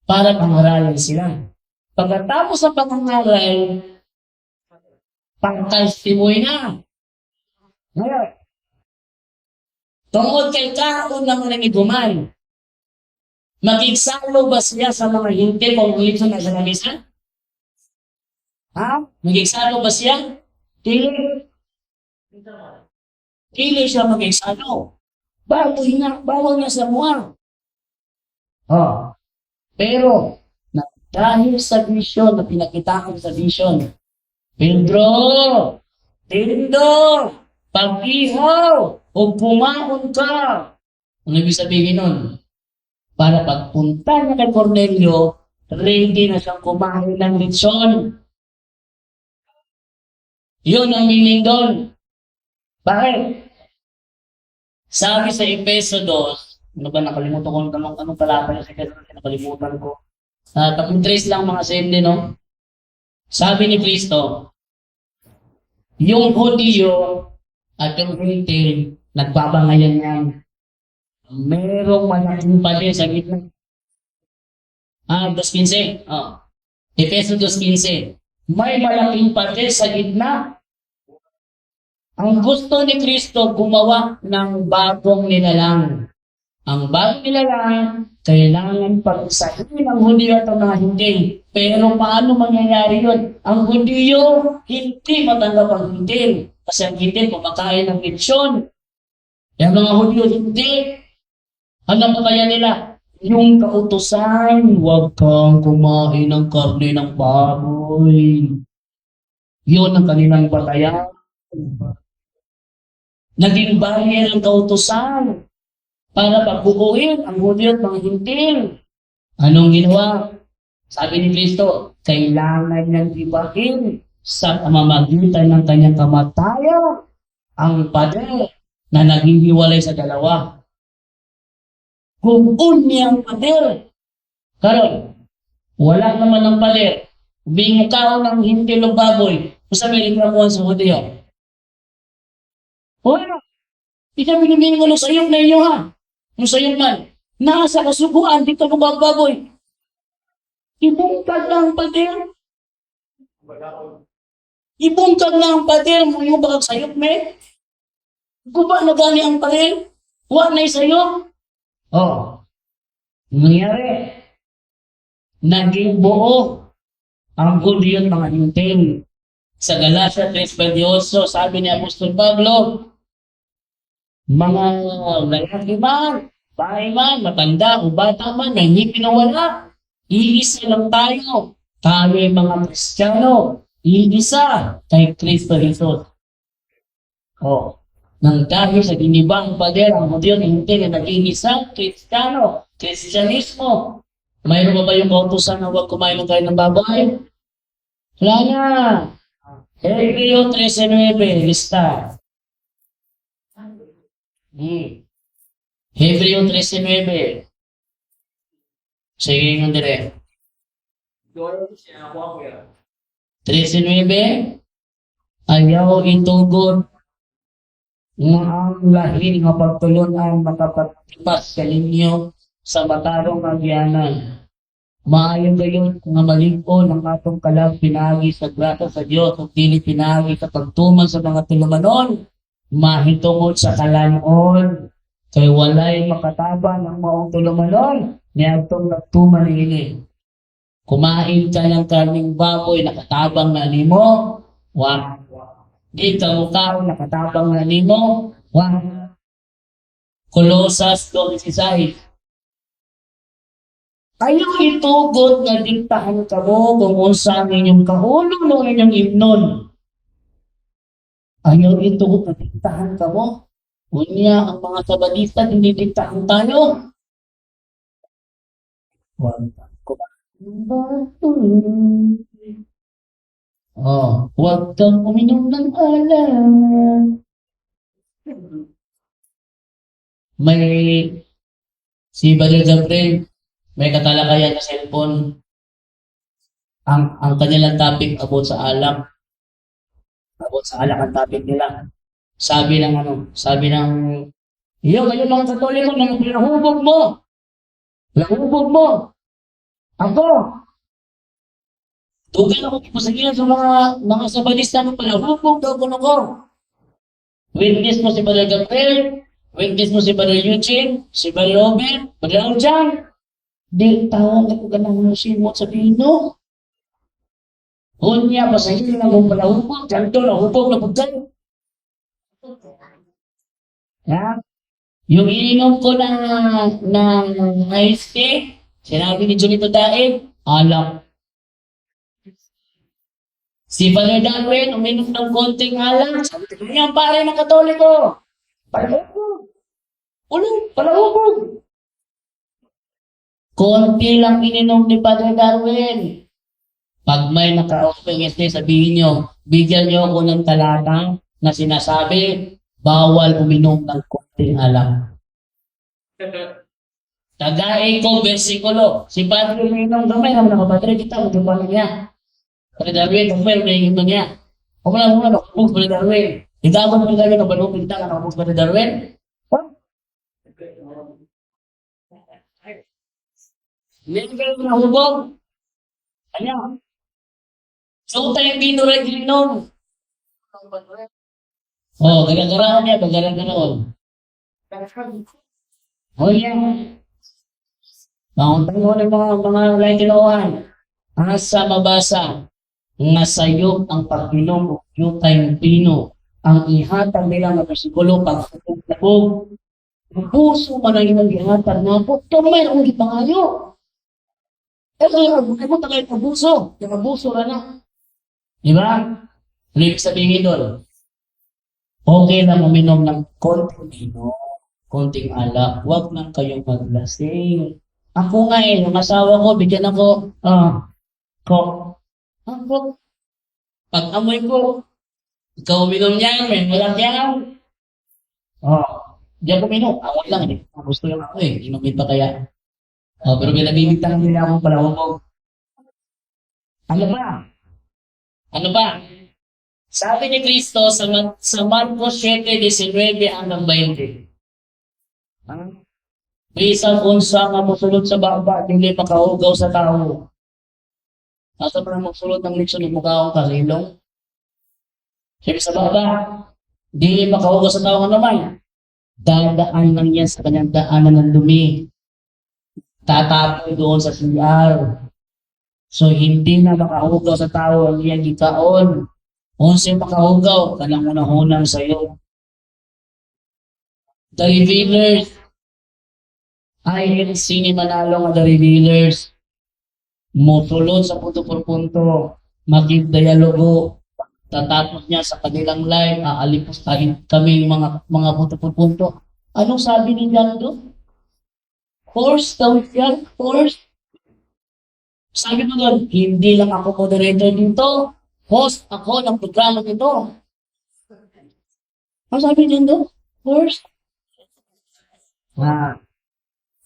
para pangaralan sila. Pagkatapos sa pangangaral, pang-testimony na. Ngayon, tungkol kay kaon naman ng iguman, magigsalo ba siya sa mga hindi kung ulito na sa lamesa? Ha? Magigsalo ba siya? Dili. Dili siya magigsalo. Bawal na sa mga. Oh. Pero, dahil sa vision na pinakita ko sa vision, Pedro, Tindo, pag-ihaw, o pumaon ka. Ano ibig sabihin nun? Para pagpunta niya kay Cornelio, ready na siyang kumain ng lechon. Yun ang meaning doon. Bakit? Sabi sa Efeso 2, ano ba nakalimutan ko anong talata niya sa Efeso, nakalimutan ko. Tatlong trace lang mga sende, no? Sabi ni Kristo, yung Hudiyo at yung Hintil, nagbabangayan yan. Merong malaking pali sa gitna. 2.15. Efeso 2.15. May malaking pali sa gitna. Ang gusto ni Kristo gumawa ng bagong nilalang. Ang bagong nilalang, kailangan pag-isahin ng Hudiyo at ang mga hindi. Pero paano mangyayari yun? Ang Hudiyo, hindi matanggap ang hindi. Kasi ang hindi, kumakain ng lechon. Yung mga Hudiyo, hindi. Ano ba kaya nila? Yung kautusan, huwag kang kumain ng karne ng baboy. Yun ang kanilang batayan. Naging barrier ang kautusan para pagbubuhin ang Hudiyo at mga hintil. Anong ginawa? Sabi ni Kristo, kailangan niyang ibahin sa pamamagitan ng kanyang kamatayan ang pader na naging hiwalay sa dalawa. Kung niya ang pader, karon, wala naman ang pader, bingkaw ng hintil o baboy, kung sa may likramuhan sa Hudiyo. Wala. Ikaw binibigyan ko ng sayong na inyo ha. Yung sayong man, nasa kasubuan, dito ko baboy. Ibungkag na ang pader. Ibungkag na ang pader mo yung bakag sayok, me. Guba na gani ang pader. Huwag na sayok. Nangyari. Naging buo ang Hudiyo at mga hintil. Sa Galacia 3:28, sabi ni Apostol Pablo, mga lalaki man, bahay man, matanda o bata man, na hindi pinawala, iisa lang tayo. Tayo mga Kristiyano, iisa kay Kristo Jesus. Nang dahil sa ginibang pader, ang Hudiyo hindi na naging isang Kristiyano, Kristyanismo. Mayroon ba yung kautusan na huwag kumain ng kain ng baboy? Wala na. Hebreo 13:9, lista. Hebreo 13:9. Sige nga dire. 13:9. Ayaw itugod nga ang lahi nga pagtulon ang makapatipas sa inyo sa matarong agyanan. Maayo gayon nga malig-on ang atong kalang pinagi sa grasa sa Dios ug dili pinagi sa pagtuman sa mga tulumanon, mahitungod sa kalanon. Kay walay makatabang ang maong tulumanon niadtong nagtuman niini. Kumain ka ng karning baboy, nakatabang na nimo, wag. Di ka mukha, nakatabang na nimo, wag. Kolosas 2:16. Ayaw itugot nga diktahan ka mo kung unsa ang inyong kahulog ng inyong imnon. Ayaw itugot nga diktahan ka mo. Unya, ang mga sabadista, hindi diktahan tayo. Huwag kang uminom ng alak. May si Brother Gabriel, may katalakayan sa cellphone. Ang kanilang topic about sa alak. Tapos sa alak ang topic nila. Sabi ng, iyo, kayo mga Katoliko, nahubog mo. Nahubog mo. Ako, tugan ako pasagilan sa mga Sabadista mo pala, hubog daw ko ko. Witness mo si Brother Gabriel, witness mo si Brother Eugene, si Brother Robert, Brother Aljan. Di tawag ako ganang musimot sa Pino. Unya, pasagilan ako pala, hubog, janto na hubog na pagkan. Ha? Yung ininom ko na iced tea, sinabi ni Junito Daig, alak. Si Father Darwin, uminom ng konting alak. Sabi ko, yan pare ng Katoliko. Palahubog. Ulo, palahubog. Konti lang ininom ni Father Darwin. Pag may naka-open sabihin nyo, bigyan nyo ako ng talata na sinasabi, bawal uminom ng konting alak. Tagain ko, versikulo. Si Padre uminom gamay, naman ako, Padre, kita, magkabala niya. Padre Darwin, kung meron na yung niya. Kung wala muna, nakapag Padre Darwin. Hindi ako Padre Darwin, nabalupin ka, nakapag Padre Darwin. Hindi ka na hubog. Ano? So, tayo dito rin ginom. Oh, gagagarahan niya, gagagarahan. Oh, yan. Mauntan mo ng mga laitinoan. Asa mabasa nga sayop ang pagbinom yung tayong pino ang ihatag nila na bersikulo pagkakabog ang puso man ang ilang ihatag na po kamay ang gipangayo mo tagay kabuso yung kabuso na di ba? Ibig sabihin doon okay lang uminom ng konting vino konting alak huwag nang kayong maglasing ako nga yung asawa ko bigyan ako ako pag amoy ko, ikaw uminom niyan, may malak yan. Diyan ko minom. Awal lang, eh. Gusto lang ako eh. Inumin pa kaya. Pero pinabibigtan nila akong palahubog. Ano ba? Ano ba? Sabi ni Kristo sa Marcos 7:19 hanggang 20. Bisan unsa nga mosulod sa baba, dili makahugaw sa tao. Asa pa magsulod ng leksyon ng mukha ka sa ilong? Sabi sa baba, di makahugaw sa tao naman. Dadaan lang yan sa kanyang daanan ng dumi. Tatapoy doon sa CR. So, hindi na makahugaw sa tao ang iyang gikaon. Unsa makahugaw, kanang unang-unang sa'yo. The Revealers. Ay, sini manalo nga The Revealers. Musulod sa punto por punto. Maging-dialogo. Tatapos niya sa kanilang live, aalipos kami mga punto por punto. Anong sabi ni Jan doon? Force daw yan, force. Sabi mo doon, hindi lang ako moderator dito. Host ako ng programa nito. Ano sabi niyan doon? Force.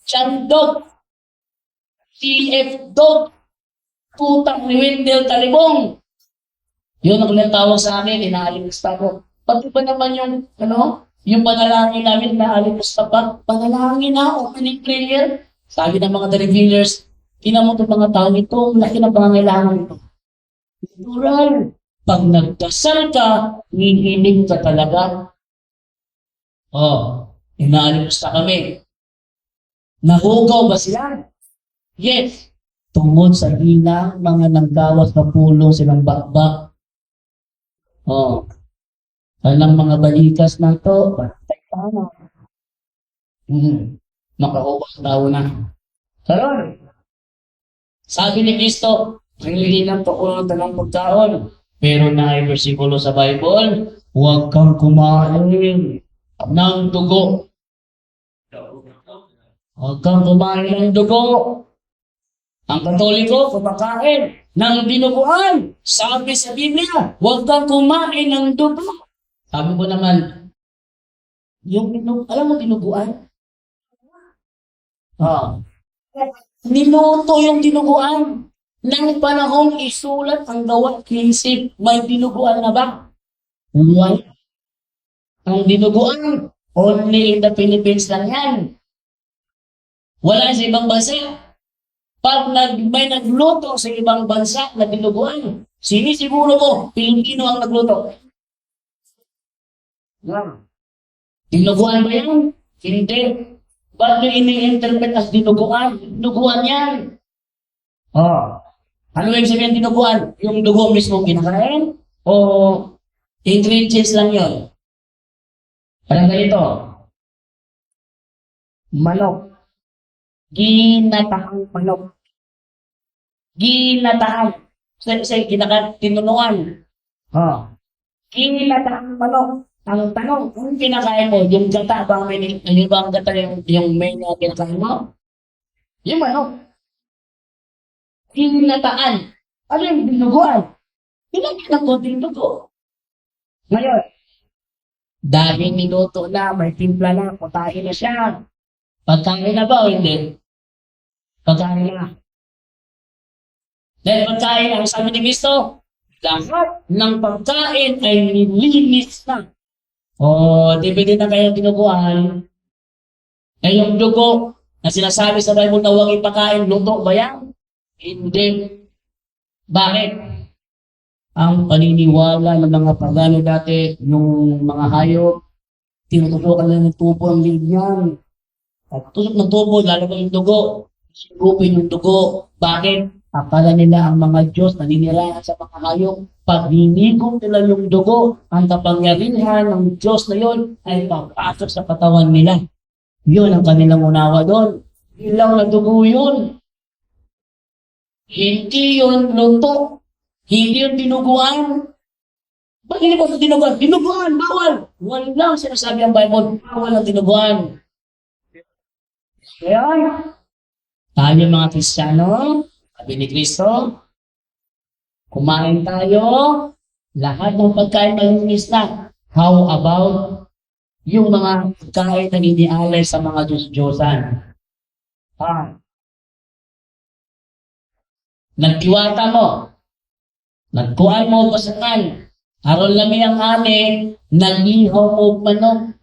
Chandog. CF Dog. Putang ni Wendell Talibong. Yun ang tawag sa amin, inaalimista ko. Pati ba naman yung panalangin namin na alimista pa, panalangin na, opening prayer. Sabi ng mga The Revealers, kinamot ang mga tao ito, laki ng pangangailangan ito. Natural. Pag nagdasal ka, hihiling ka talaga. Inaalimista kami. Nahugaw ba sila? Yes. Tungod sa ilang mga nanggawas na pulong silang bakbak. Alang mga balikas na to, bantay tama. Makahugas tao na. Karon, sabi ni Kristo, hindi lang to ng tanong pagkaon. Pero na ay versikulo sa Bible, huwag kang kumain ng dugo. Huwag kang kumain ng dugo. Ang Katoliko, kumakain ng dinuguan. Sabi sa Biblia, huwag kang kumain ng dugo. Sabi ko naman, alam mo dinuguan? Niluto yung dinuguan. Nang panahon isulat ang gawa 15, may dinuguan na ba? Wala. Ang dinuguan, only in the Philippines lang yan. Wala sa ibang bansa. Pag may nagluto sa ibang bansa na dinuguan, sinisiguro mo, Pilipino ang nagluto. Wow. Dinuguan ba yan? Hindi. Ba't nyo ini-interpret as dinuguan? Dinuguan yan. Oh. Ano yung sabihin dinuguan? Yung dugo mismo kinakain? O ingredients lang yun? Parang ganito. Manok. Ginataang manok. Ginataang. Tinunuan. Oh. Ginataang manok. Ang tanong, kung kinakain mo, yung gata ba yung bang gata yung main na kinakain mo? Yung manok. Ginataan. Ano yung dinuguan? Pinagyan ng konting dugo. Ngayon, dahil minuto na, may timpla na, patahin na siya. Pagkain na ba o hindi? Pagkain na. Dahil pagkain, ang sabi ni Cristo, lahat ng pagkain ay nilinis na. O, di pwede na kayo dinuguan. Eh, yung dugo na sinasabi sa Bible na huwag ipakain, luto ba yan? Hindi. Bakit? Ang paniniwala ng mga pagano dati, yung mga hayop, tinututukan lang ng tubo ang liig niyan. At tusok ng tubo, lalabas yung dugo. Sigupin yung dugo. Bakit? Akala nila ang mga Diyos naninirahan sa mga hayop. Pag hinigop nila yung dugo, ang kapangyarihan ng Diyos na yon ay papasok sa katawan nila. Yun ang kanilang unawa doon. Ilang na dugo yun. Hindi yun luto. Hindi yun dinuguan. Bakit hindi mo sa dinuguan? Dinuguan, bawal. Walang sinasabi ang Bible, bawal ang dinuguan. Kaya, tayo mga Kristiyano, sabi ni Kristo, kumain tayo, lahat ng pagkain malinis na. How about yung mga pagkain na inialay sa mga Diyos-Diyosan? Nagkiwata mo, nagkuhan mo pasakan, aron lami ang ani, nag-ihaw mo manok.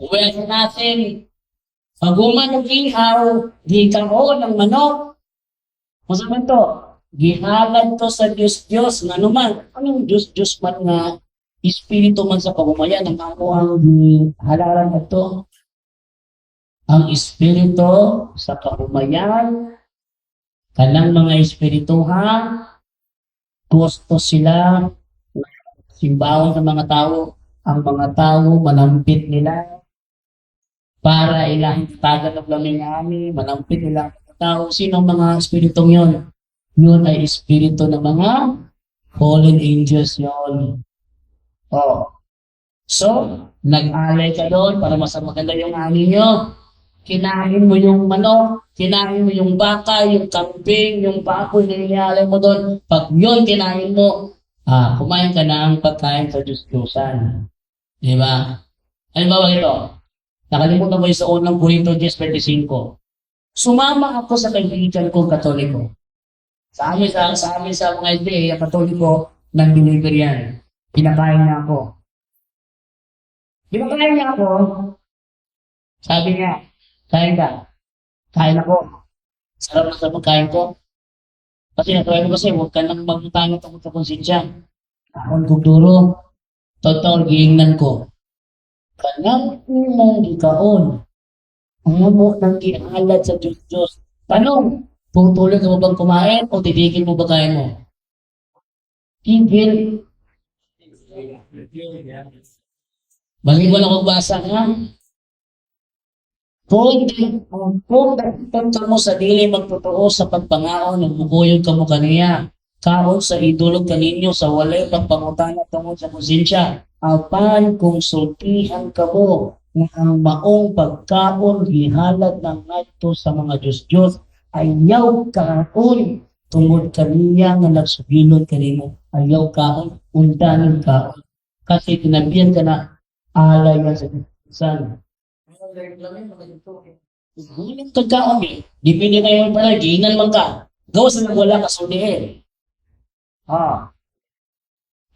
Uwi sa natin, pag nag-ihaw, di karoon ng manok. Masaman to, gihalad to sa Diyos-Diyos, nga naman, anong Diyos-Diyos man nga, Espiritu man sa pagumayan, ang ako ang halalan ito. Ang Espiritu sa kabumayan, kanang mga espirituhan, gusto sila simbahan ng mga tao, ang mga tao manampit nila para ilang tagan ng laming ami, manampit nila ang mga tao. Sino ang mga espiritong yon? Yun ay espiritu ng mga fallen angels yon. Oh. So, nag-alay ka doon para mas maganda yung ani nyo. Kinain mo yung manok, kinain mo yung baka, yung kambing, yung baboy na inialay mo doon. Pag yun kinain mo, kumain ka na ang pagkain sa Diyos-Diyosan. Di ba? Ano ba ito? Nakalimutan ko yung sa unang Corinto 10:25. Sumama ako sa kaibigan kong Katoliko. Sa amin sa mga ideya, Katoliko, nag-deliver yan. Pinakain niya ako. Pinakain niya ako, sabi niya, kain ka. Kain ako. Sarap na sa pagkain ko. Kasi natuloy mo kasi, huwag ka nang magtanong tungkol sa konsensya. Akong tuturo. Totoo, giingnan ko. Kanang mong ikaon. Ang mo nang ihalad sa Diyos-Diyos. Tanong, tutuloy ka mo bang kumain o titigil mo ba kain mo? Tigil. Balik mo lang magbasa ha? Kung ka mo sa dili magtotoo sa pagpangaon, nagbukuyog ka mo kaniya. Kaon sa idulog kaninyo sa walay pagpangutana tungkol sa konsensya. Apan kung sultihan ka mo na ang maong pagkaon gihalad ng ngadto sa mga Diyos-Diyos, ayaw kaon tungod kaniya nga nagsugilod kanimo. Ayaw kaon, undanin kaon. Kasi tinabihan ka na alay yan sa Diyos-Diyosan. Huling pagkaon eh. Di pwede ngayon pala, giingan man ka. Gawas na wala ka sulihin.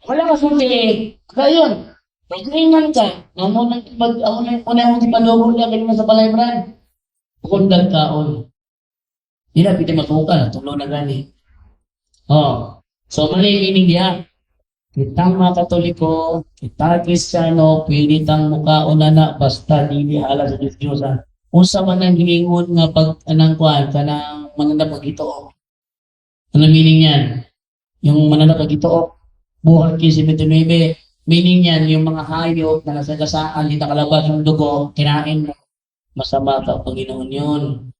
Wala ka sulti. Kaya yun. Pagkaingan ka. Ako na yung unang tipalubo niya kanina sa balay brand. Kundag kaon. Hindi na pwede matuka na. Tulo na gani. Oh. So, mali meaning diya. Kitang mga Katoliko, kita Kristiyano, pilitang mukhaon na basta dili hala sa Diyos-Diyosan. Unsa man ang giingon nga pag anang kuan kanang mananap pag Ginoo. Ano meaning yan? Yung mananap pag Ginoo, buhat 15:29, meaning yan yung mga hayop na nasagasaan, hindi nakalabas yung dugo, kinain mo, masama ka Panginoon yun.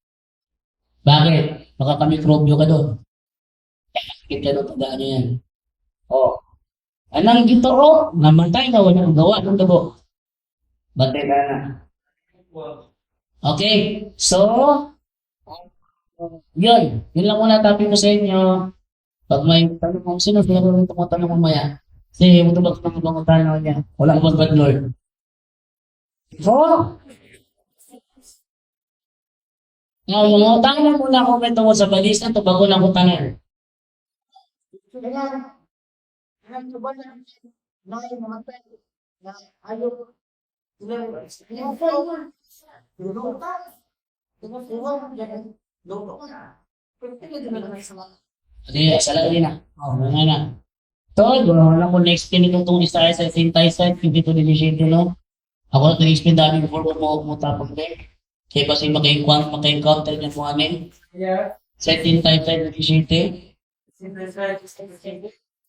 Bakit? Makakamikrobyo ka doon. Sakit ka doon, tandaan nyo yan. Oh. Anang Ginoo, namatay na walang gawa ng dugo. Bantay ka na. Okay, so, yun. Yun lang muna topic ko sa inyo. Pag may tanong kung sino, sino ko rin tumatanong mamaya. Kasi matubag ng ibang tanong niya. Wala akong bad Lord. So, mga tanong muna ako may tungkol sa balisa ito bago na ako tanong. Sige, sala din na. Oh, mga na. Tol, wala ko na-explain itong isa sa synthesize, hindi ito dinishade, no? Ako na-explain dami before ko mo tapos din. Kaya kasi maka-encounter niya po anin. Sa synthesize, dinishade.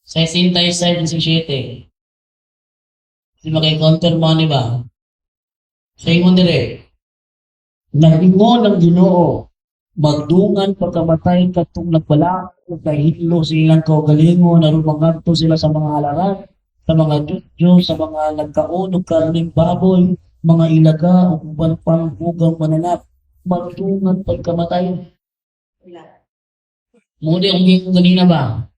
Sa synthesize, dinishade. Kasi maka-encounter mo, di ba? Sa ingon dire, nagingon ng Ginoo, magdungan pagkamatay katong nagbalao kahilo silang kaugalingon aron mangadto sila sa mga halaran sa mga Diyos sa mga nagkaon og karning baboy mga ilaga ug uban pang hugang mananap magdungan pagkamatay mo di ang gikan kanina ba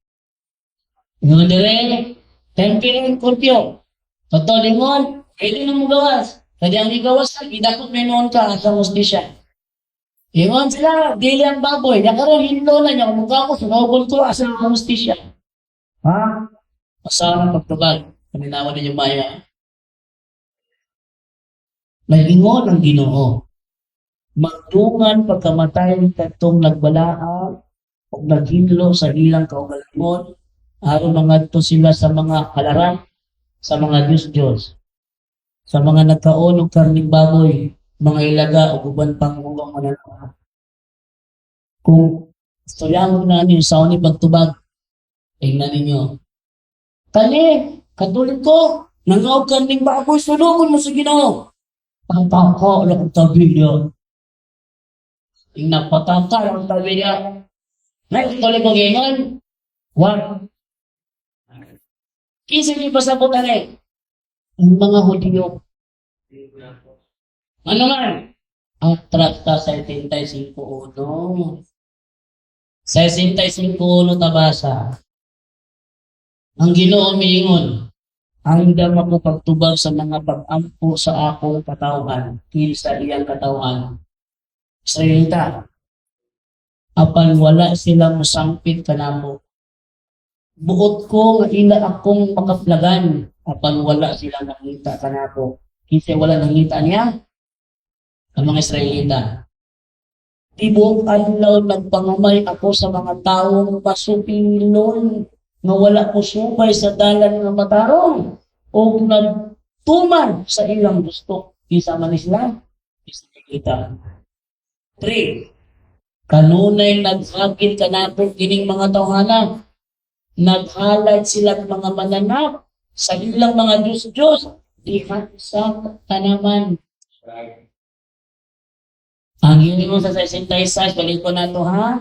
ingon dire tempirin kurpyo totoo lingon pwede na mo gawas kaya ang igawas idakot menon ka sa hostisya. Ingon sila, dili ang baboy. Nakaroon hinlo na niya. Mukha ko, sunogol ko asa ang hostisya. Ha? Masama pagtubag. Paninawan ninyo maya. Nagingon ang Ginoo. Magdungan pagkamatay katong nagbalaa o naghinlo sa ilang kaugalingon aron mangadto sila sa mga halaran, sa mga Diyos-Diyos, sa mga nagkaon og karning baboy, mga ilaga o uban pang hugang mananap. Kung istoryahan na ninyo sa ni pagtubag, tingnan ninyo. Kani, Katoliko, nangaw karning baboy, sunugon mo sa Ginoo. Pataka lang ang tabi niya. Tingnan, pataka lang ang tabi niya. May Katoliko ngayon, what? Kisa niyo pa sa butane, ang mga Hudyo. Ano man? Ang Tracta 75:1. 65:1 tabasa. Ang Ginoo miingon, ang dama ko pagtubag sa mga pag-ampo sa akong katawhan, sa iyang katawhan. Salita, apan wala sila musangpit kanamo. Buot ko nga ila akong makaplagan, apan wala sila nakita kanako. Kasi wala nakita niya ang mga Israelita. Tibok adlaw nagpangamay ako sa mga taong pasupilon nga wala ko supay sa dalan nga matarong o nagtuman sa ilang gusto. Isa man Islam, Israelita. 3. Kanunay naghagit kanapon kining mga tawhana. Naghalad sila mga mananap sa ilang mga Diyos-Diyos diha sa tanaman. Ang ingon sa 66, balik ko na to ha.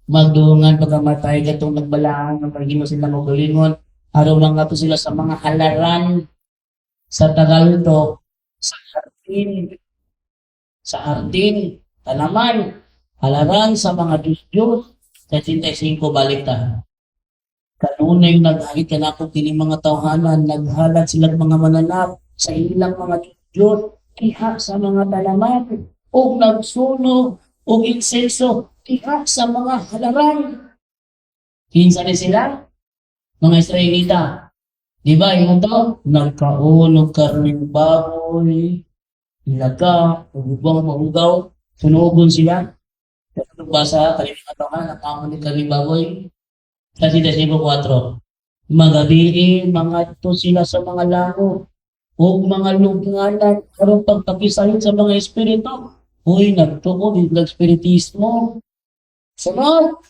Magdungan pagkamatay katong nagbalaan ng pagino sila magalingon. Araw lang nga to sila sa mga halaran sa Tagalog to, sa hardin, tanaman, halaran sa mga Diyos-Diyos. 65 balik ta. Kanunay naghagit ka na kung kining mga tawhanan, naghalad silang mga mananap sa ilang mga Diyos, iha sa mga tanaman, o nagsunog, o insenso, iha sa mga halaran. Kinsa ni sila? mga Israelita. Di ba, yung to? Nagkaulog karning baboy, ilaga, ubang maugaw, sunugon sila. Pero basa, kalimang katawan, nakamulit karning baboy. Kasi Desibo 4, magabi, mga to sila sa mga lago, o mga lugnanan, karong pagpakisahin sa mga espiritu. Uy, nagtuko, nag-spiritismo. Sunod,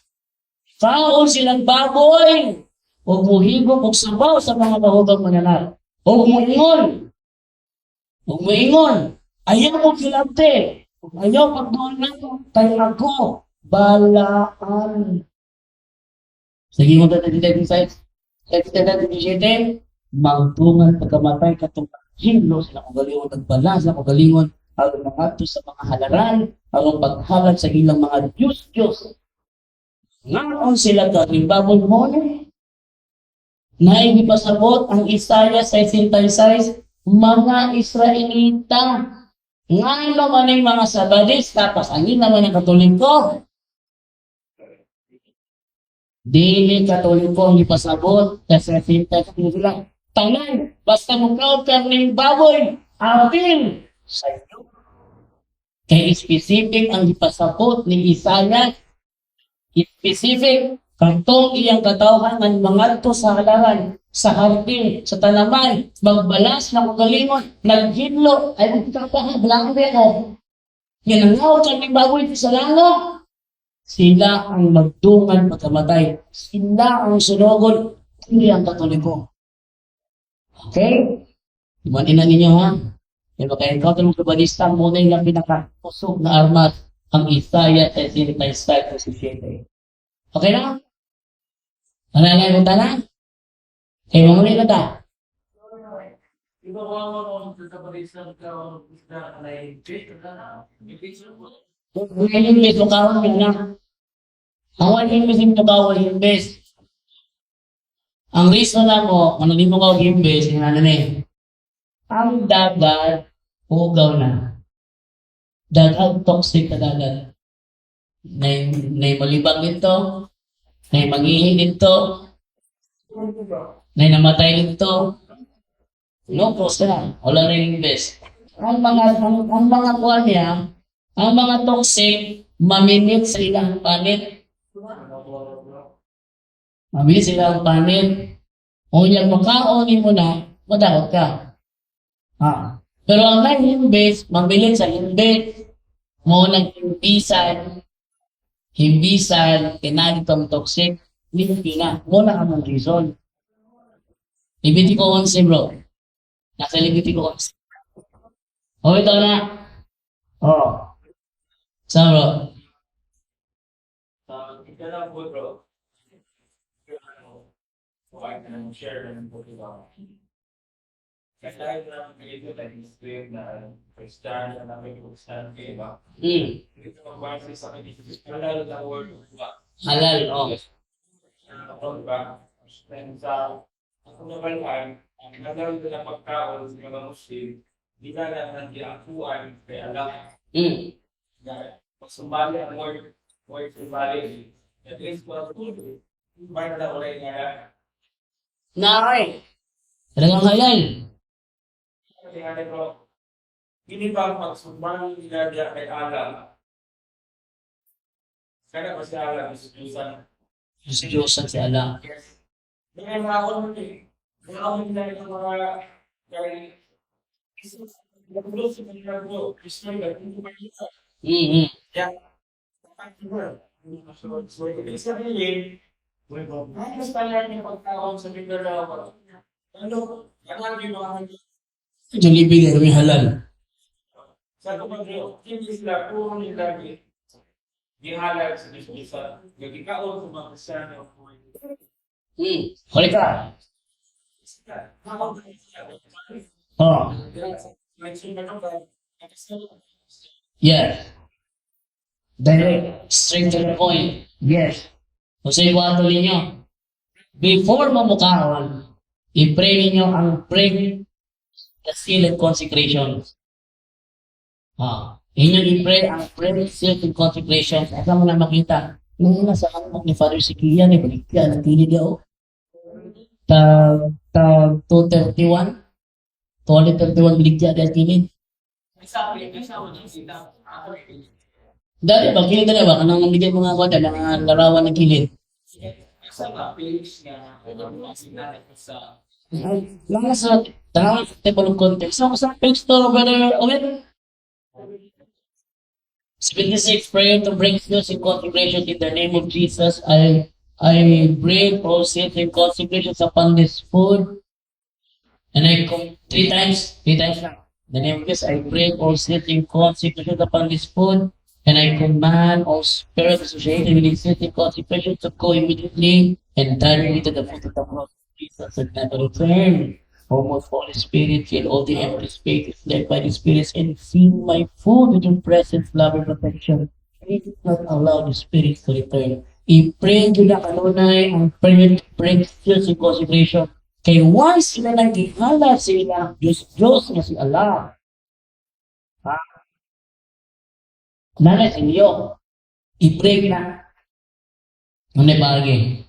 kaon silang baboy, o muhigop o sabaw sa mga kahugang mananal. O muingon, ayaw mo kilabte, ayaw pagdoon na kay ako, balaan. Sige mo tayo dito sa 17, magtungan pagkamatay katong himno sila kung galingon nagbala sila kung galingon aron mangadto sa mga halaran aron paghalad sa ilang mga Diyos. Ngayon sila kalimbagon mo na ipasabot ang Isaiah 66, mga Israelita. Nga naman ang mga Sabadis, tapos ang naman ang Katoliko. Dili Katoliko ang ipasabot kasi sila tanan basta mo proud karning baboy apil sa iyo. Kay specific ang ipasabot ni Isaiah, specific kantong iyang katawhan ng mga to sa halaran, sa hardin, sa tanaman, magbalas na kagalingon, naghidlo, ay magkakapahan, blanco ko. Yan ang ngawag karning baboy sa lango. Sila ang magtungan pagkamatay. Sila ang sunugon, hindi ang Katoliko. Okay? Imanin na ninyo ha? Kaya maka-encounter ng kabalista, muna yung pinaka-pusog na armas ang Isaiah 65-17. Okay na? Nanalay mo ta na? Kaya mamuli na ta? Iba ko ang mga kabalista ka isda na i-fit na Ngayon may tukawan yun na. Ang himbes yung tukawan himbes. Ang reason na mo, ano din mo ka himbes, yung ano na ang dagat, ugaw na. Dagat, toxic na dagat. May malibang nito, may mangihin nito, may namatay nito. No, post na. Wala rin himbes. Ang mga kuha niya, ang mga toxic, maminit sa ilang panit. Maminit sa ilang panit. O yung makaonin mo na, madakot ka. Pero ang himbis, mabilis sa himbis, mo nag-himbisan, kinalitong toxic, hindi na. Muna ka mong reason. Libiti ko 11, bro. Nasa libiti ko 11. O, ito na. Saan, bro? Ika lang po, bro. I can share them po diba? Kasi dahil na ito tayo stream na Christian na namin Christian, diba? Ito ang base sa akin dito. Halal na word, diba? Halal, Ako, diba? And sa ako naman ang halal na pagkaon sa mga Muslim, di na lang nandiyakuan kay Allah. Pagsumbali ang word sumbali. At least for food, may na wala yung Nakay. Talagang halal. Kasi nga bro, hindi ba ang pagsumbali nila kay Allah? Kaya ba si Allah gusto Diyosan? Si Diyosan si Allah. Yes. Kaya nga ako nun Kaya ako nila yung mga kaya nagulog sa mga bro, Kristo yung hindi ba kita? Kaya, so, ibig sabihin, ay, mas pala yung pagkakaon sa bigla ako. Ano, yan yung mga Jollibee na kami halal. sa kumagyo, hindi sila puro nilagi. Gihalag sa Diyos-Diyosan. Nagkikaon sa mga Kristyano. Huli ka. Yes. Direct. Straight to the point. Yes. Kung sa iwato ninyo, before mamukhaon, i-pray ninyo ang pray the seal and consecration. Inyong i-pray ang pray seal and consecration. Asa mo na makita, nung nasa kanmok ni Father Sikia, ni Balikya, nagtili daw. tag 231. 231 biligya dahil kilid. Dati ba, kilid na ba? Anong nabigay mga kwada, mga larawan ng kilid? Lang sa tanawin table of contents. So, sa page to, brother, ulit. 76, prayer to bring news and consecration in the name of Jesus. I bring all sins and consecrations upon this food. And I come three times now. In the name of Jesus, I bring all sins and consecrations upon this food. And I command all spirits associated with these sins and consecrations to go immediately and directly to the foot of the cross of Jesus and never return. O most Holy Spirit, fill all the empty spaces left by the spirits and fill my food with your presence, love, and protection. Please not allow the spirits to return. I-pray nyo na kanunay ang precious and consecration. Kay once sila naghihala sila, Diyos na si Allah. Ha? Nanay sa inyo, i-pray na. Ano bagay?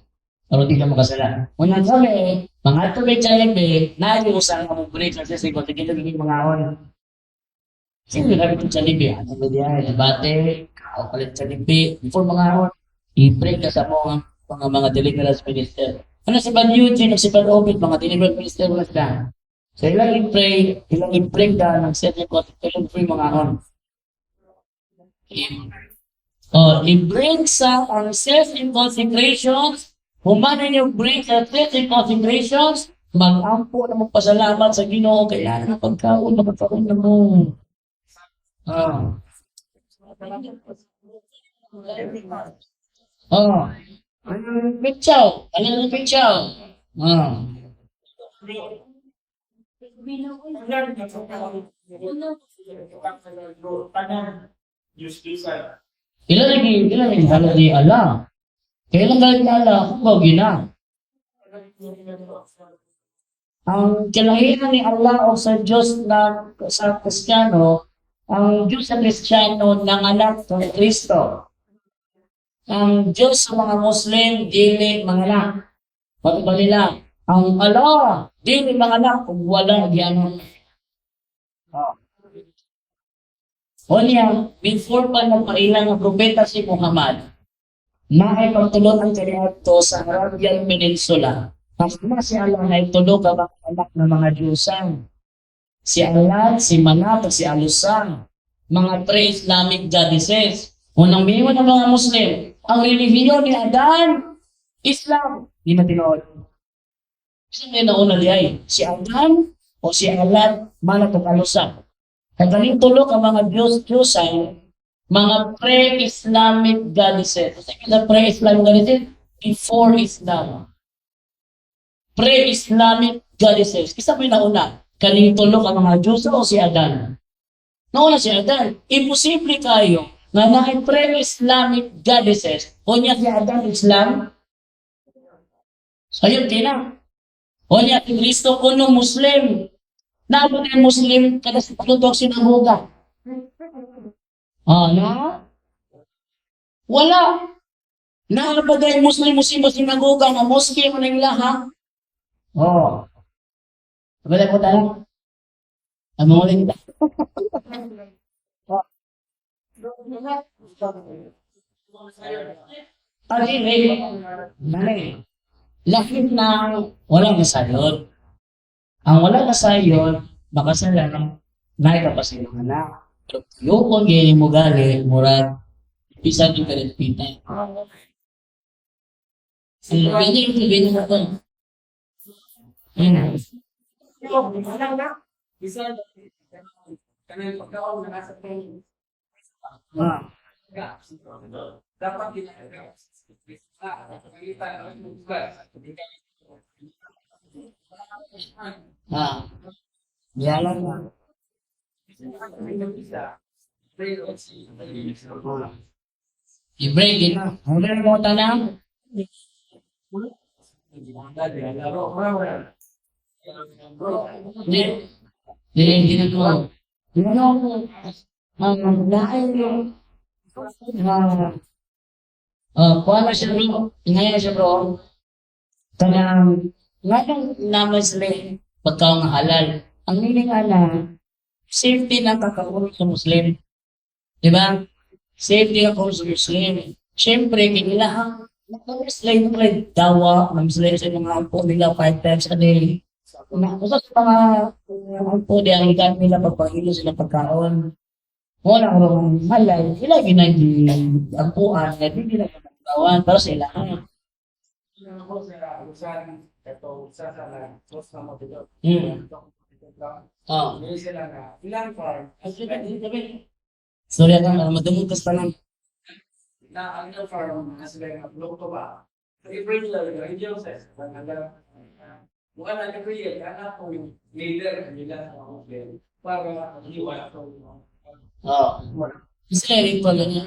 Pero di ka makasala. Unang sabi, mga tubig sa libi, nalimusan ka mong break sa sisigot, hindi na biging mga on. Sino na rin sa libi? Ano ba diyan? Debate, kaupalit sa libi. Before mga on, i-break ka sa mga deliverance minister. Ano si Ban Eugene o si Ban Obit, mga deliverance minister mo na. So ilang i-break ka ng setting constitution free mga on. I-break sa ang self in consecrations. Humanin yung break sa self in consecrations. Mag-ampo na magpasalamat sa Ginoo. Kailangan ng pagkaon na magkaon na mo. Pitsaw. Alam mo pitsaw. Ilan lagi halos di ala. Kailan galit na ala, kung bagay na. Ang kalahiran ni Allah o sa Diyos na sa Kristiyano, ang Diyos sa Kristiyano nanganak ng Kristo. Ang Diyos sa mga Muslim, dili manganak. Pagkaba nila, ang Allah, dili manganak kung wala diyan. O niya, before pa nagpailang ang propeta si Muhammad, na ay pagtulog ang kaniadto sa Arabian Peninsula. Kasama si Allah na itulog ang mga anak ng mga Diyosan. Si Allah, si Manat, si Alusang, mga pre-Islamic goddesses. Unang biyon ng mga Muslim, ang relihiyon ni Adan, Islam, di na tinood. Sino yung nauna diay? Si Adan o si Allah, Manat at Alusang. Kagaling tulog ang mga Diyos-Diyosan, mga pre-Islamic goddesses. Kasi the pre-Islamic goddesses, before Islam. Pre-Islamic goddesses. Isa po yung nauna. Kaning tulog ang mga Diyos o si Adan. Nauna si Adan. Imposible kayo na nahay pre-Islamic goddesses. O niya si Adan Islam. So yun din. O niya si Kristo kuno Muslim. Naabot yung Muslim kada sa pagtutog sinagoga. Na? Wala. Naabagay Muslim sa sinagoga na Muslim na yung lahat. Wala ko tayo. Ano mo rin? Lakit na walang nasayod. Ang wala nasayod, makasalan, nahay ka pa sa iyong anak. Yung kung gini mo gali, murag, pisan yung kalit-pitan. Pwede mo ito. Dapat ginagawa. Yalan na. I-break din na. Ang gano'n mo tanang? Hindi na ko. Lain yung kuha na siya bro. Ingaya siya bro. Tanang Ngayon naman sila pagka nga halal. Ang meaning nga na, safety ng kakaroon sa Muslim. Di ba? Safety ng kakaroon sa Muslim. Siyempre, kailangan sila yung mga dawa, sila sa mga ampo nila 5 times a day. Kasi sa mga ampo nila, ang gamit nila pagpahilo sila pagkaon. Wala ko halal, sila ginag-ampuan, hindi nila pagkawan para sa ilangan. Ako sa usan, ito, usa sa lang, mas na motivate. Oh. Hindi sila na, ilang farm, Sorry ka, madungog ka pa lang. na ang farm, na sila yung upload ko ba? Every year, hindi ako sa mukha na every year, anak ko yung leader nila sa mga player para iwan ko. Oo. Kasi rin pala niya.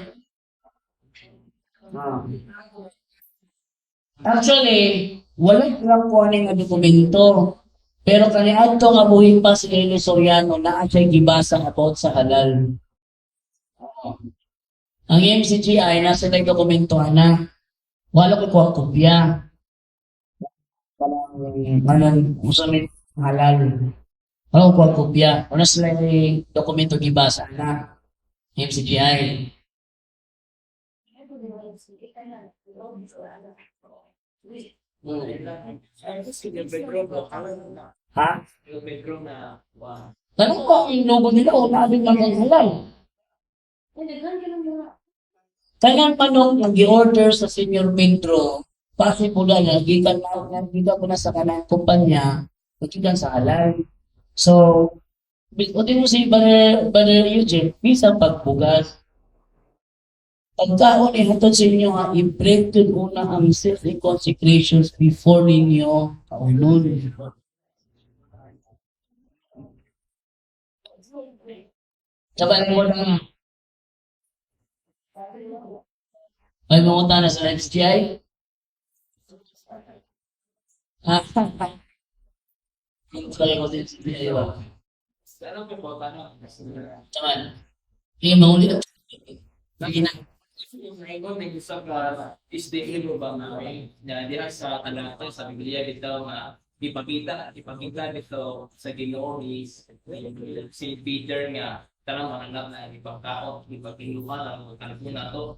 Actually, wala lang po nga dokumento. Pero kaniadto nga buhin pa si Eli Soriano na siya gibasa about sa halal. Ang MCGI nasa may dokumento na wala ko kuha kopya. Parang usamin halal. Wala ko kuha kopya. Wala sila yung dokumento gibasa na MCGI. Ha? Yung bedroom na, wow. Tanong ko ang logo nila o nabing lang ang halal. Kanyang panong nag-order sa Senior Metro, possible na gikan ko na sa kanang kumpanya, magikan sa halal. So, o di mo si Brother Eugene, bisa pagbugas. Pagkaon ihatod sa inyo nga, i-break to una ang self-consecrations before ninyo kaunon. Sabay mo na, may mga na sa XGI? Ha? Kaya ko din sa XGI ba? Ano ko po, tanong? Taman. Hindi maulit ang lagi na. Ngayon, nag-usap ka, is the hero ba na diha sa talata sa Biblia dito nga ipakita dito sa Ginoo is si Peter nga tanang mananap na ipagkaot, ipagkiluhan ang kanapon na to.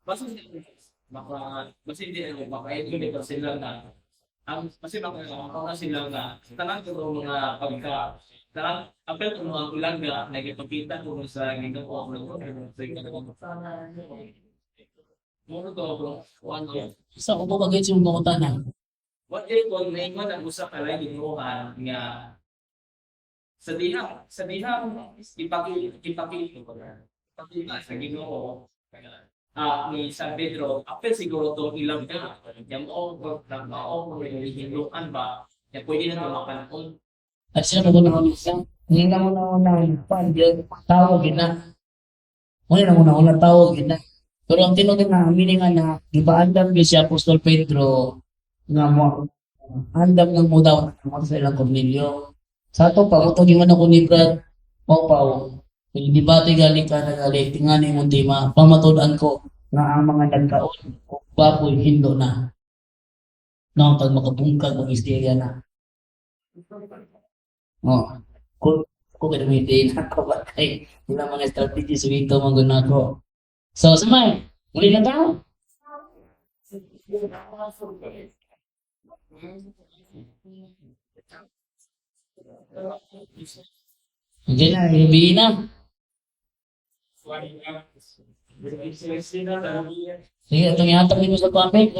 Basta hindi na makaintindi pa sila na kasi makaintindi sila na tanang ito mga pagka tanang apel ko mga ulang nga nagipakita ko sa Ginoo sa Ginoo. Muro to bro, ano Sa ko ba gets yung mga tanan? what if kung naingon ang usap na lang ginuhan nga sa diha ipakita sa Ginoo ni San Pedro apel siguro to ilang ka yung mao kung hinuan ba ya pwede na mapanahon At sila mo na isa. Hindi na mo na tawag na. Muna na muna una tawag na. Pero ang tinong na meaning na gibaandam gyud si Apostol Pedro nga mo andam ng mo daw ang sa ilang Cornelio. Sa ato pa mo to giman ako ni Brad Pau. Hindi debate gali ka na gali tingani mo di ma pamatud-an ko nga ang mga nagkaon o baboy hindo na. No, pag makabungkag og istorya na. Oh, ko gamitin ako ba kay ilang mga strategies dito maguna ko. So, samay, muli na tayo. Hindi na, gabi na. Sige, itong ihatag nyo sa topic.